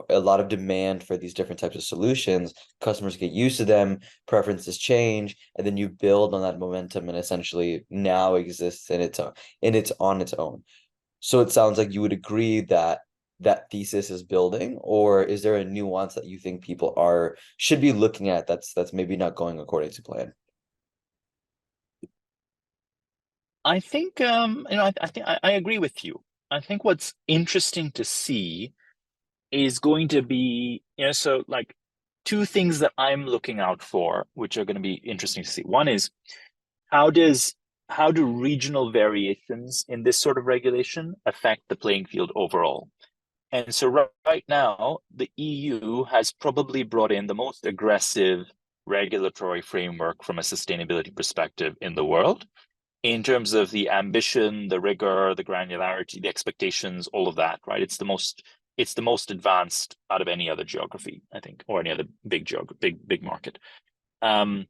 a lot of demand for these different types of solutions. Customers get used to them, preferences change, and then you build on that momentum and essentially now exists on its own. So it sounds like you would agree that that thesis is building, or is there a nuance that you think people should be looking at that's maybe not going according to plan? I think I think I agree with you. I think what's interesting to see is going to be, so like two things that I'm looking out for, which are going to be interesting to see. One is how do regional variations in this sort of regulation affect the playing field overall? And so right now, the EU has probably brought in the most aggressive regulatory framework from a sustainability perspective in the world. in terms of the ambition, the rigor, the granularity, the expectations, all of that, right? It's the most advanced out of any other geography, I think, or any other big market. And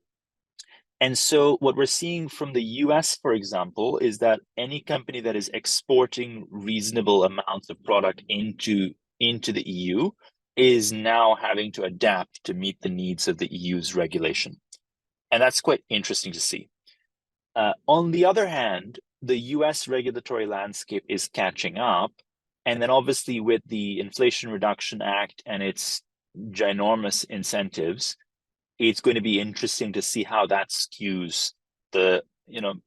so what we're seeing from the US, for example, is that any company that is exporting reasonable amounts of product into the EU is now having to adapt to meet the needs of the EU's regulation. And that's quite interesting to see. On the other hand, the US regulatory landscape is catching up. And then obviously with the Inflation Reduction Act and its ginormous incentives, it's going to be interesting to see how that skews the,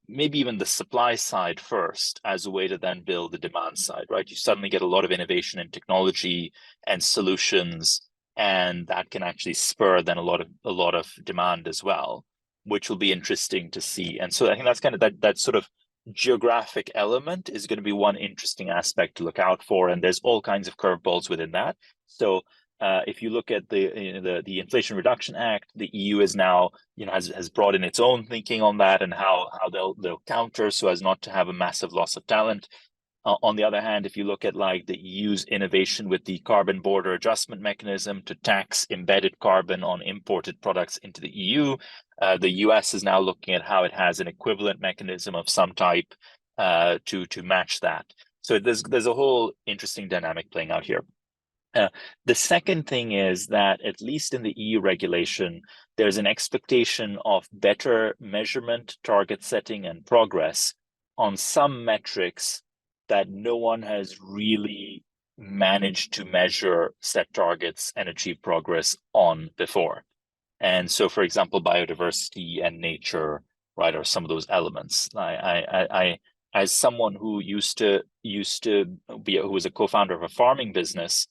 maybe even the supply side first as a way to then build the demand side, right? You suddenly get a lot of innovation in technology and solutions, and that can actually spur then a lot of demand as well, which will be interesting to see. And so I think that's kind of that sort of geographic element is going to be one interesting aspect to look out for. And there's all kinds of curveballs within that. So if you look at the Inflation Reduction Act, the EU is now, has brought in its own thinking on that and how they'll counter so as not to have a massive loss of talent. On the other hand, if you look at like the EU's innovation with the carbon border adjustment mechanism to tax embedded carbon on imported products into the EU, the US is now looking at how it has an equivalent mechanism of some type to match that. So there's a whole interesting dynamic playing out here. The second thing is that, at least in the EU regulation, there's an expectation of better measurement, target setting, and progress on some metrics that no one has really managed to measure, set targets, and achieve progress on before. And so, for example, biodiversity and nature, right, are some of those elements. I as someone who who was a co-founder of a farming business,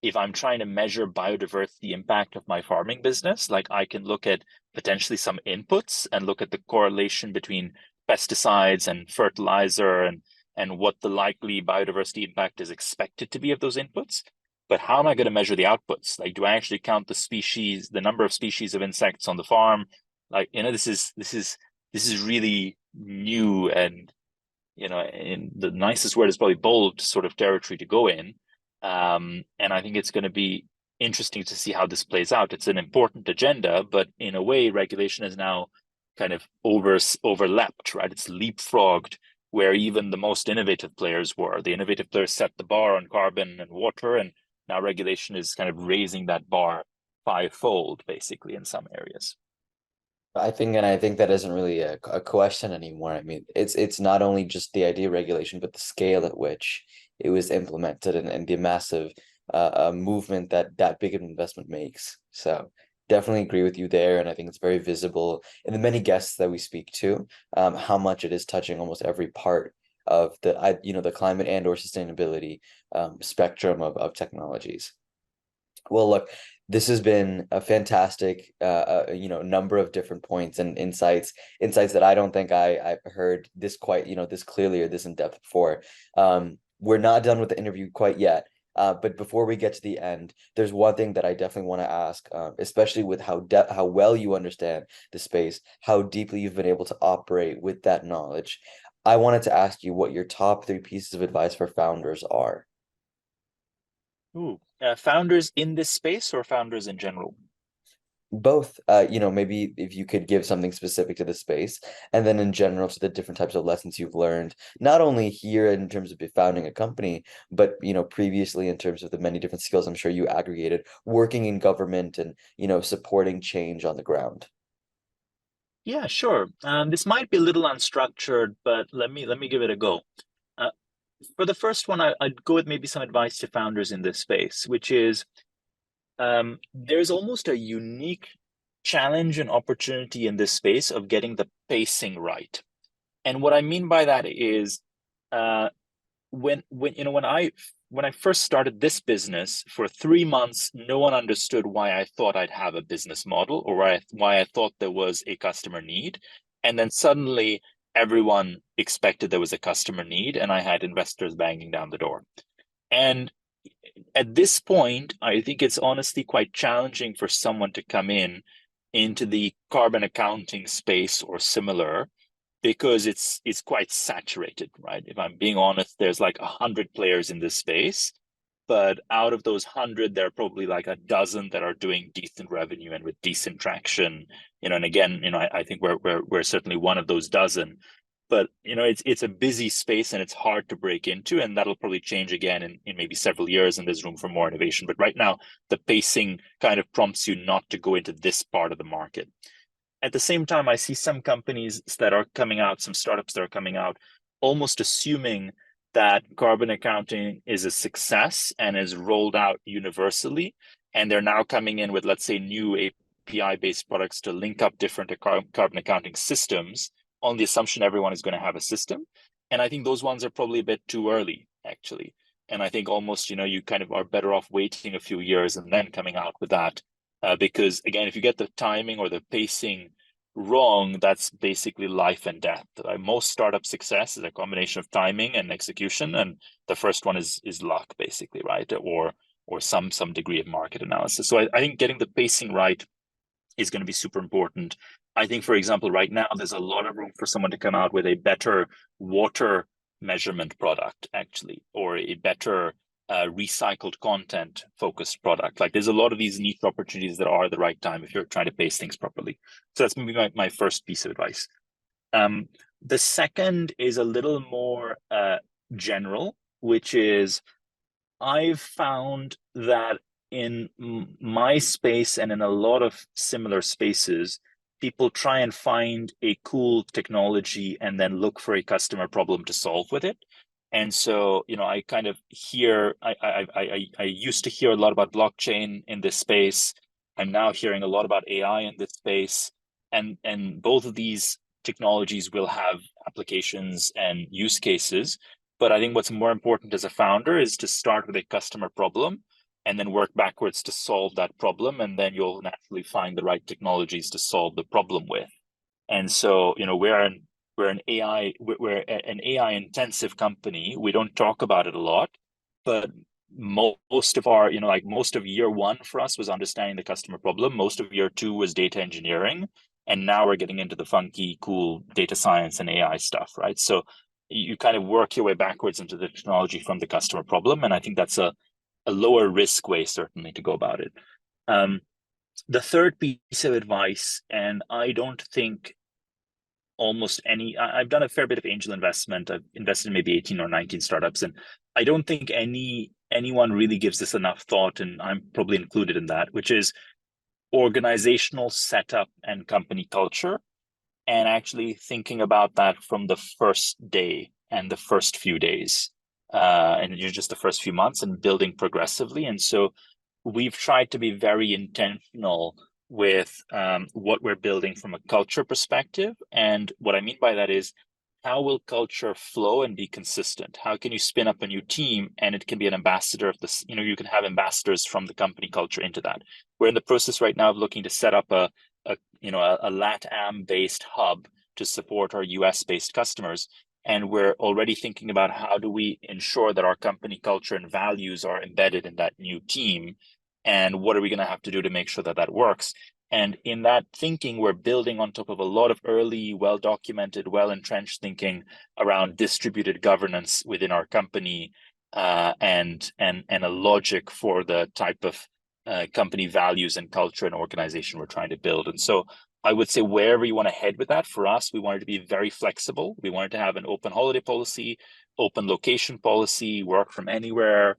if I'm trying to measure biodiversity impact of my farming business, like I can look at potentially some inputs and look at the correlation between pesticides and fertilizer and what the likely biodiversity impact is expected to be of those inputs. But how am I going to measure the outputs? Like, do I actually count the number of species of insects on the farm? Like, this is really new, and in the nicest word is probably bold sort of territory to go in. And I think it's going to be interesting to see how this plays out. It's an important agenda, but in a way, regulation is now kind of overlapped, right? It's leapfrogged where even the most innovative players were. The innovative players set the bar on carbon and water, and now regulation is kind of raising that bar fivefold, basically, in some areas. I think that isn't really a question anymore. I mean, it's not only just the idea of regulation, but the scale at which it was implemented and the massive movement that big of an investment makes. So definitely agree with you there. And I think it's very visible in the many guests that we speak to, how much it is touching almost every part of the climate and or sustainability spectrum of technologies. Well, look, this has been a fantastic, number of different points and insights that I don't think I've heard this quite, this clearly or this in depth before. We're not done with the interview quite yet. But before we get to the end, there's one thing that I definitely want to ask, especially with how well you understand the space, how deeply you've been able to operate with that knowledge. I wanted to ask you what your top 3 pieces of advice for founders are. Ooh, founders in this space or founders in general? Both, maybe if you could give something specific to the space, and then in general to the different types of lessons you've learned, not only here in terms of founding a company, but previously in terms of the many different skills I'm sure you aggregated working in government and supporting change on the ground. Yeah, sure. This might be a little unstructured, but let me give it a go. For the first one, I'd go with maybe some advice to founders in this space, which is there's almost a unique challenge and opportunity in this space of getting the pacing right. And what I mean by that is when I first started this business, for 3 months, no one understood why I thought I'd have a business model or why I thought there was a customer need. And then suddenly everyone expected there was a customer need, and I had investors banging down the door. And at this point, I think it's honestly quite challenging for someone to come into the carbon accounting space or similar because it's quite saturated, right? If I'm being honest, there's like 100 players in this space, but out of those 100, there are probably like a dozen that are doing decent revenue and with decent traction. And again, I think we're certainly one of those dozen. But it's a busy space and it's hard to break into, and that'll probably change again in maybe several years, and there's room for more innovation. But right now, the pacing kind of prompts you not to go into this part of the market. At the same time, I see some companies that are coming out, some startups that are coming out, almost assuming that carbon accounting is a success and is rolled out universally. And they're now coming in with, let's say, new API-based products to link up different carbon accounting systems on the assumption everyone is going to have a system. And I think those ones are probably a bit too early, actually. And I think almost, you kind of are better off waiting a few years and then coming out with that. Because again, if you get the timing or the pacing wrong, that's basically life and death. Most startup success is a combination of timing and execution, and the first one is luck, basically, right? Or some degree of market analysis. So I think getting the pacing right is going to be super important. I think, for example, right now there's a lot of room for someone to come out with a better water measurement product, actually, or a better recycled content focused product. Like there's a lot of these niche opportunities that are the right time if you're trying to pace things properly. So that's maybe my first piece of advice. The second is a little more general, which is I've found that in my space and in a lot of similar spaces, people try and find a cool technology and then look for a customer problem to solve with it. And so, I kind of hear, I used to hear a lot about blockchain in this space. I'm now hearing a lot about AI in this space. And both of these technologies will have applications and use cases. But I think what's more important as a founder is to start with a customer problem and then work backwards to solve that problem. And then you'll naturally find the right technologies to solve the problem with. And so, we're an AI intensive company. We don't talk about it a lot, but most of our, most of year one for us was understanding the customer problem. Most of year two was data engineering. And now we're getting into the funky, cool data science and AI stuff, right? So you kind of work your way backwards into the technology from the customer problem. And I think that's a lower risk way, certainly, to go about it. The third piece of advice, and I don't think I've done a fair bit of angel investment. I've invested in maybe 18 or 19 startups, and I don't think anyone really gives this enough thought, and I'm probably included in that, which is organizational setup and company culture, and actually thinking about that from the first day and the first few days, and just the first few months, and building progressively. And so we've tried to be very intentional with what we're building from a culture perspective. And what I mean by that is, how will culture flow and be consistent? How can you spin up a new team and it can be an ambassador of this? You can have ambassadors from the company culture into that. We're in the process right now of looking to set up a LATAM based hub to support our US based customers. And we're already thinking about how do we ensure that our company culture and values are embedded in that new team, and what are we going to have to do to make sure that that works. And in that thinking, we're building on top of a lot of early, well-documented, well-entrenched thinking around distributed governance within our company, and a logic for the type of company values and culture and organization we're trying to build. And so I would say wherever you want to head with that, for us, we wanted to be very flexible. We wanted to have an open holiday policy, open location policy, work from anywhere,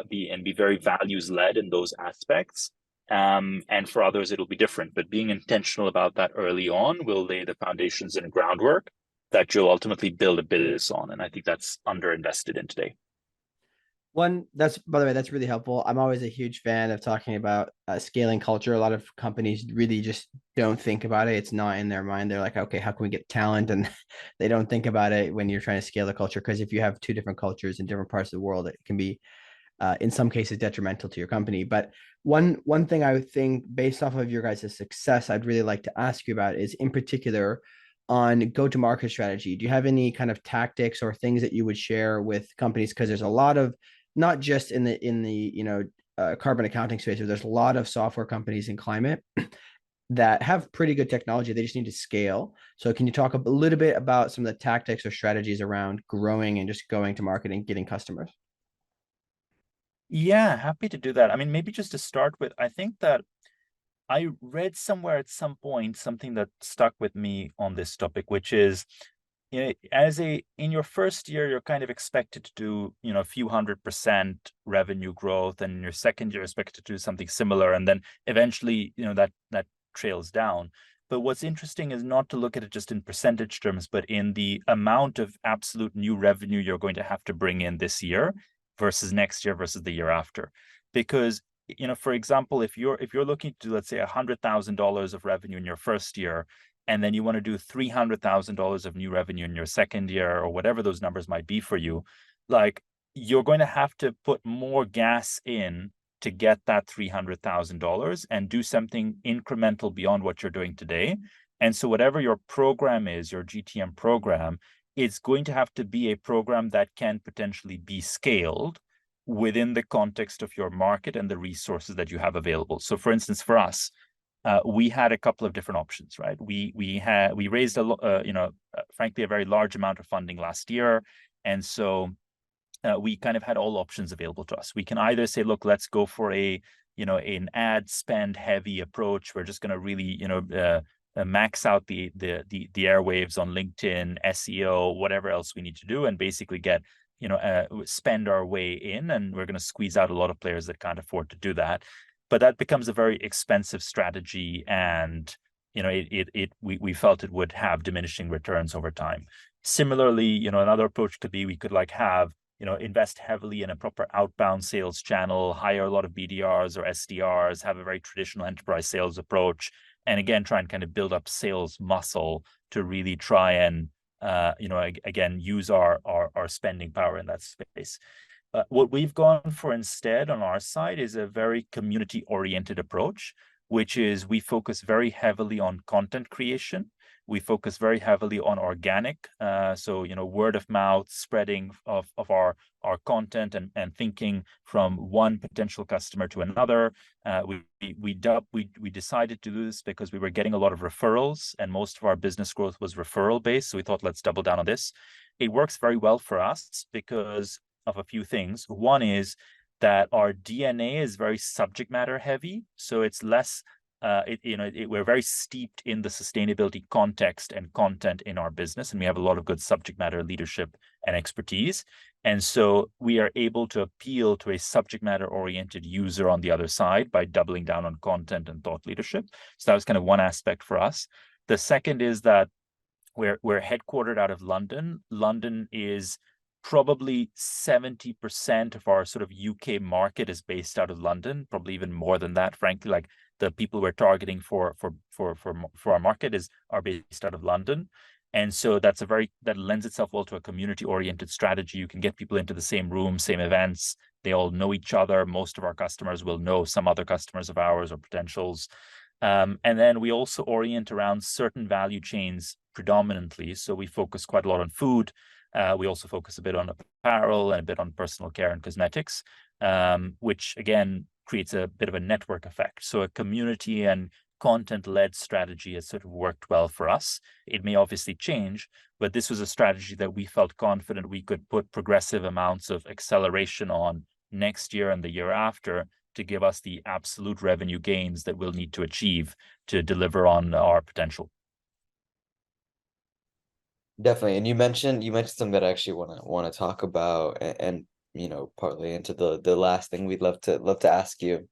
be very values led in those aspects. And for others, it'll be different. But being intentional about that early on will lay the foundations and groundwork that you'll ultimately build a business on. And I think that's underinvested in today. By the way, that's really helpful. I'm always a huge fan of talking about scaling culture. A lot of companies really just don't think about it. It's not in their mind. They're like, okay, how can we get talent? And they don't think about it when you're trying to scale the culture. Because if you have two different cultures in different parts of the world, it can be, in some cases, detrimental to your company. But one thing I would think, based off of your guys' success, I'd really like to ask you about is, in particular, on go-to-market strategy. Do you have any kind of tactics or things that you would share with companies? Because there's a lot of, not just in the carbon accounting space, but there's a lot of software companies in climate. that have pretty good technology. They just need to scale. So can you talk a little bit about some of the tactics or strategies around growing and just going to market and getting customers? Yeah, happy to do that. I mean, maybe just to start with, I think that I read somewhere at some point something that stuck with me on this topic, which is, in your first year, you're kind of expected to do, a few 100% revenue growth, and in your second year, expected to do something similar, and then eventually, that trails down. But what's interesting is not to look at it just in percentage terms, but in the amount of absolute new revenue you're going to have to bring in this year versus next year versus the year after. Because, for example, if you're looking to do, let's say, $100,000 of revenue in your first year, and then you want to do $300,000 of new revenue in your second year, or whatever those numbers might be for you, like, you're going to have to put more gas in to get that $300,000 and do something incremental beyond what you're doing today. And so whatever your program is, your GTM program, it's going to have to be a program that can potentially be scaled within the context of your market and the resources that you have available. So for instance, for us, we had a couple of different options, right? We raised frankly, a very large amount of funding last year. And so we kind of had all options available to us. We can either say, look, let's go for an ad spend heavy approach. We're just going to really, max out the airwaves on LinkedIn, SEO, whatever else we need to do, and basically get, spend our way in, and we're going to squeeze out a lot of players that can't afford to do that. But that becomes a very expensive strategy, and we felt it would have diminishing returns over time. Similarly, another approach could be, we could have invest heavily in a proper outbound sales channel, hire a lot of BDRs or SDRs, have a very traditional enterprise sales approach, and again, try and kind of build up sales muscle to really try and, again, use our spending power in that space. What we've gone for instead on our side is a very community-oriented approach, which is we focus very heavily on content creation. We focus very heavily on organic, so word of mouth, spreading of our content, and thinking from one potential customer to another. We decided to do this because we were getting a lot of referrals, and most of our business growth was referral based. So we thought, let's double down on this. It works very well for us because of a few things. One is that our DNA is very subject matter heavy, so it's less. We're very steeped in the sustainability context and content in our business, and we have a lot of good subject matter leadership and expertise. And so we are able to appeal to a subject matter oriented user on the other side by doubling down on content and thought leadership. So that was kind of one aspect for us. The second is that we're headquartered out of London. London is probably 70% of our sort of UK market is based out of London, probably even more than that, frankly. Like, the people we're targeting for our market are based out of London. And so that lends itself well to a community-oriented strategy. You can get people into the same room, same events. They all know each other. Most of our customers will know some other customers of ours or potentials. And then we also orient around certain value chains predominantly. So we focus quite a lot on food. We also focus a bit on apparel and a bit on personal care and cosmetics, which again creates a bit of a network effect. So a community and content-led strategy has sort of worked well for us. It may obviously change, but this was a strategy that we felt confident we could put progressive amounts of acceleration on next year and the year after to give us the absolute revenue gains that we'll need to achieve to deliver on our potential. Definitely. And you mentioned something that I actually want to talk about, and partly into the last thing we'd love to ask you.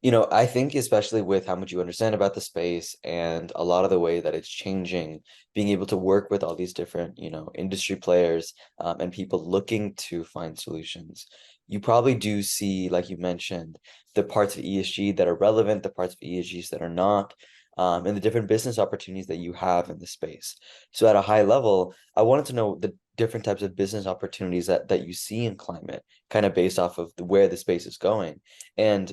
I think especially with how much you understand about the space and a lot of the way that it's changing, being able to work with all these different, industry players, and people looking to find solutions, you probably do see, like you mentioned, the parts of ESG that are relevant, the parts of ESGs that are not, and the different business opportunities that you have in the space. So at a high level, I wanted to know the different types of business opportunities that you see in climate, kind of based off of where the space is going. And,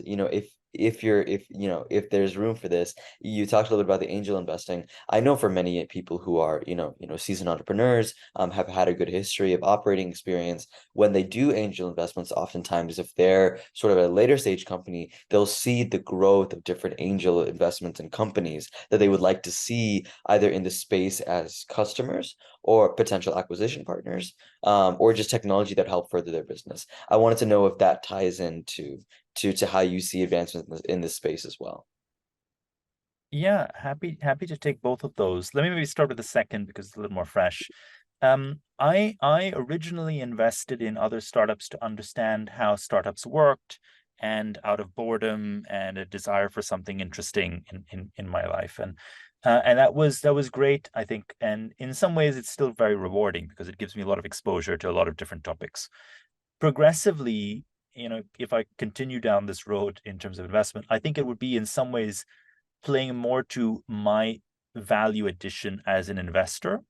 if if there's room for this. You talked a little bit about the angel investing. I know for many people who are, seasoned entrepreneurs, have had a good history of operating experience, when they do angel investments, oftentimes if they're sort of a later stage company, they'll see the growth of different angel investments in companies that they would like to see either in the space as customers or potential acquisition partners, or just technology that help further their business. I wanted to know if that ties into to how you see advancements in this space as well. Yeah, happy to take both of those. Let me maybe start with the second because it's a little more fresh. I originally invested in other startups to understand how startups worked, and out of boredom and a desire for something interesting in my life. And that was great, I think. And in some ways, it's still very rewarding because it gives me a lot of exposure to a lot of different topics. Progressively, if I continue down this road in terms of investment, I think it would be in some ways playing more to my value addition as an investor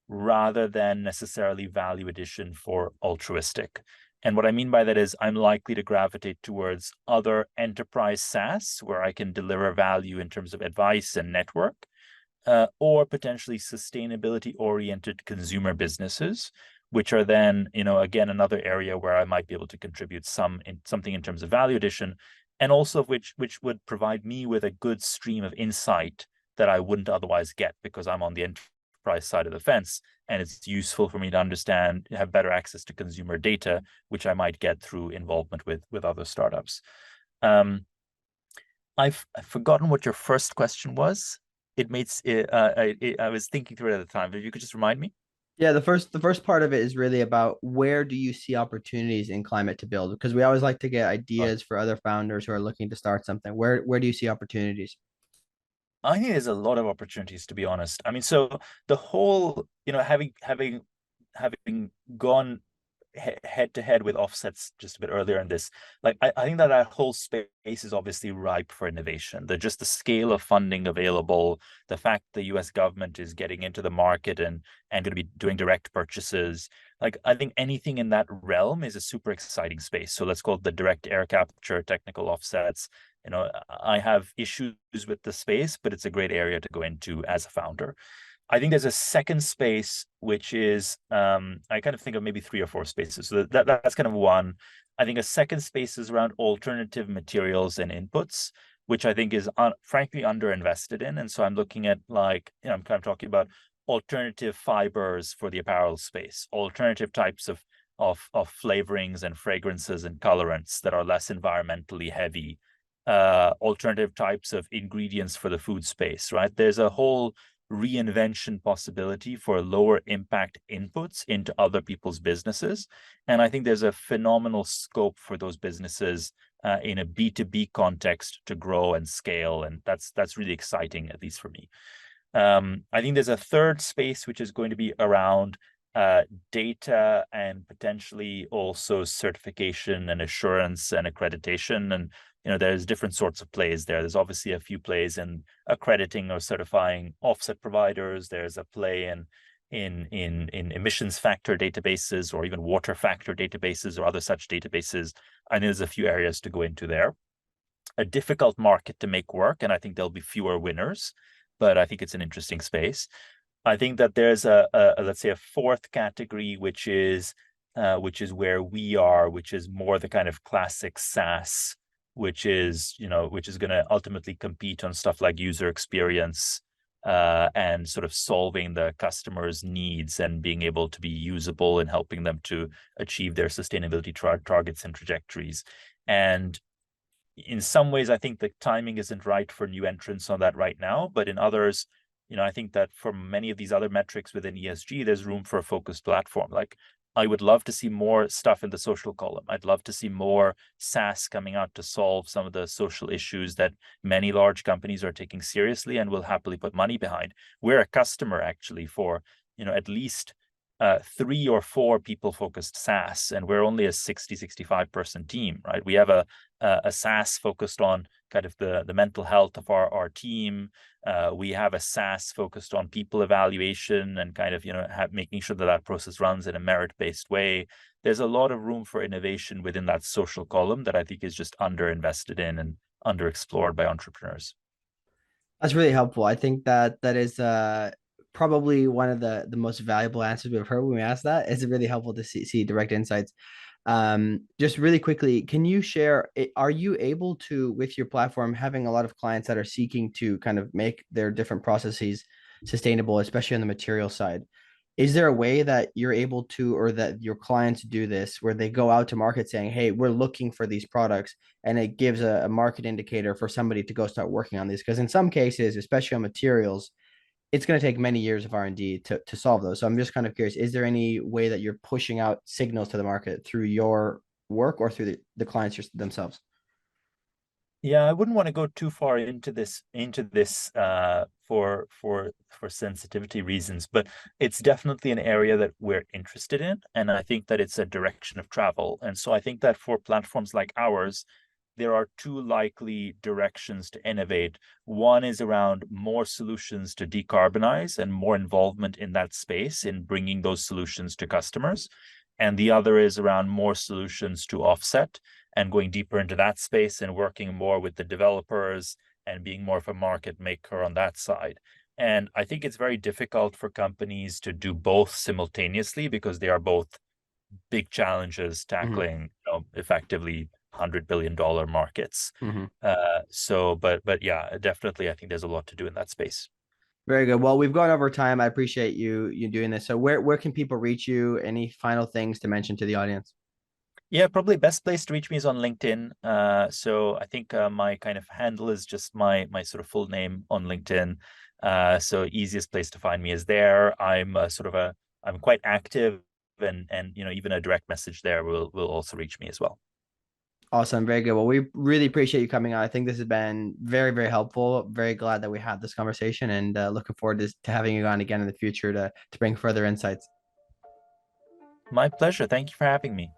rather than necessarily value addition for Altruistiq. And what I mean by that is I'm likely to gravitate towards other enterprise SaaS where I can deliver value in terms of advice and network, or potentially sustainability-oriented consumer businesses, which are then, again, another area where I might be able to contribute something in terms of value addition, and also which would provide me with a good stream of insight that I wouldn't otherwise get because I'm on the enterprise side of the fence, and it's useful for me to understand, have better access to consumer data, which I might get through involvement with other startups. I've forgotten what your first question was. I was thinking through it at the time. If you could just remind me. Yeah, the first part of it is really about where do you see opportunities in climate to build? Because we always like to get ideas for other founders who are looking to start something. Where do you see opportunities? I think there's a lot of opportunities, to be honest. I mean, so the whole, having gone head to head with offsets just a bit earlier in this, like I think that whole space is obviously ripe for innovation. Just the scale of funding available, the fact the US government is getting into the market and going to be doing direct purchases. Like I think anything in that realm is a super exciting space. So let's call it the direct air capture, technical offsets. I have issues with the space, but it's a great area to go into as a founder. I think there's a second space, which is, I kind of think of maybe 3 or 4 spaces. So that's kind of one. I think a second space is around alternative materials and inputs, which I think is frankly underinvested in. And so I'm looking at I'm kind of talking about alternative fibers for the apparel space, alternative types of flavorings and fragrances and colorants that are less environmentally heavy, alternative types of ingredients for the food space, right? There's a whole reinvention possibility for lower impact inputs into other people's businesses. And I think there's a phenomenal scope for those businesses in a B2B context to grow and scale. And that's really exciting, at least for me. I think there's a third space, which is going to be around data and potentially also certification and assurance and accreditation. And there's different sorts of plays there. There's obviously a few plays in accrediting or certifying offset providers. There's a play in emissions factor databases or even water factor databases or other such databases. I think there's a few areas to go into there. A difficult market to make work, and I think there'll be fewer winners, but I think it's an interesting space. I think that there's let's say a fourth category, which is where we are, which is more the kind of classic SaaS, which is going to ultimately compete on stuff like user experience and sort of solving the customer's needs and being able to be usable and helping them to achieve their sustainability targets and trajectories. And in some ways, I think the timing isn't right for new entrants on that right now, but in others, I think that for many of these other metrics within ESG, there's room for a focused platform. Like I would love to see more stuff in the social column. I'd love to see more SaaS coming out to solve some of the social issues that many large companies are taking seriously and will happily put money behind. We're a customer actually for, at least 3 or 4 people-focused SaaS, and we're only a 65 person team, right? We have a SaaS focused on kind of the mental health of our team. We have a SaaS focused on people evaluation and kind of, making sure that process runs in a merit-based way. There's a lot of room for innovation within that social column that I think is just underinvested in. And underexplored by entrepreneurs. That's really helpful. I think that is probably one of the most valuable answers we've heard when we ask that. It's really helpful to see direct insights. Just really quickly, can you share, are you able to, with your platform, having a lot of clients that are seeking to kind of make their different processes sustainable, especially on the material side? Is there a way that you're able to, or that your clients do this, where they go out to market saying, hey, we're looking for these products, and it gives a market indicator for somebody to go start working on these? Because in some cases, especially on materials, it's going to take many years of R&D to solve those. So I'm just kind of curious, is there any way that you're pushing out signals to the market through your work or through the clients themselves? Yeah, I wouldn't want to go too far into this for sensitivity reasons, but it's definitely an area that we're interested in, and I think that it's a direction of travel. And so I think that for platforms like ours, there are two likely directions to innovate. One is around more solutions to decarbonize and more involvement in that space in bringing those solutions to customers. And the other is around more solutions to offset and going deeper into that space and working more with the developers and being more of a market maker on that side. And I think it's very difficult for companies to do both simultaneously because they are both big challenges tackling, effectively $100 billion markets. But yeah, definitely, I think there's a lot to do in that space. Very good. Well, we've gone over time. I appreciate you doing this. So where can people reach you? Any final things to mention to the audience? Yeah, probably best place to reach me is on LinkedIn. So I think my kind of handle is just my sort of full name on LinkedIn. So easiest place to find me is there. I'm I'm quite active, and even a direct message there will also reach me as well. Awesome. Very good. Well, we really appreciate you coming on. I think this has been very, very helpful. Very glad that we had this conversation, and looking forward to having you on again in the future to bring further insights. My pleasure. Thank you for having me.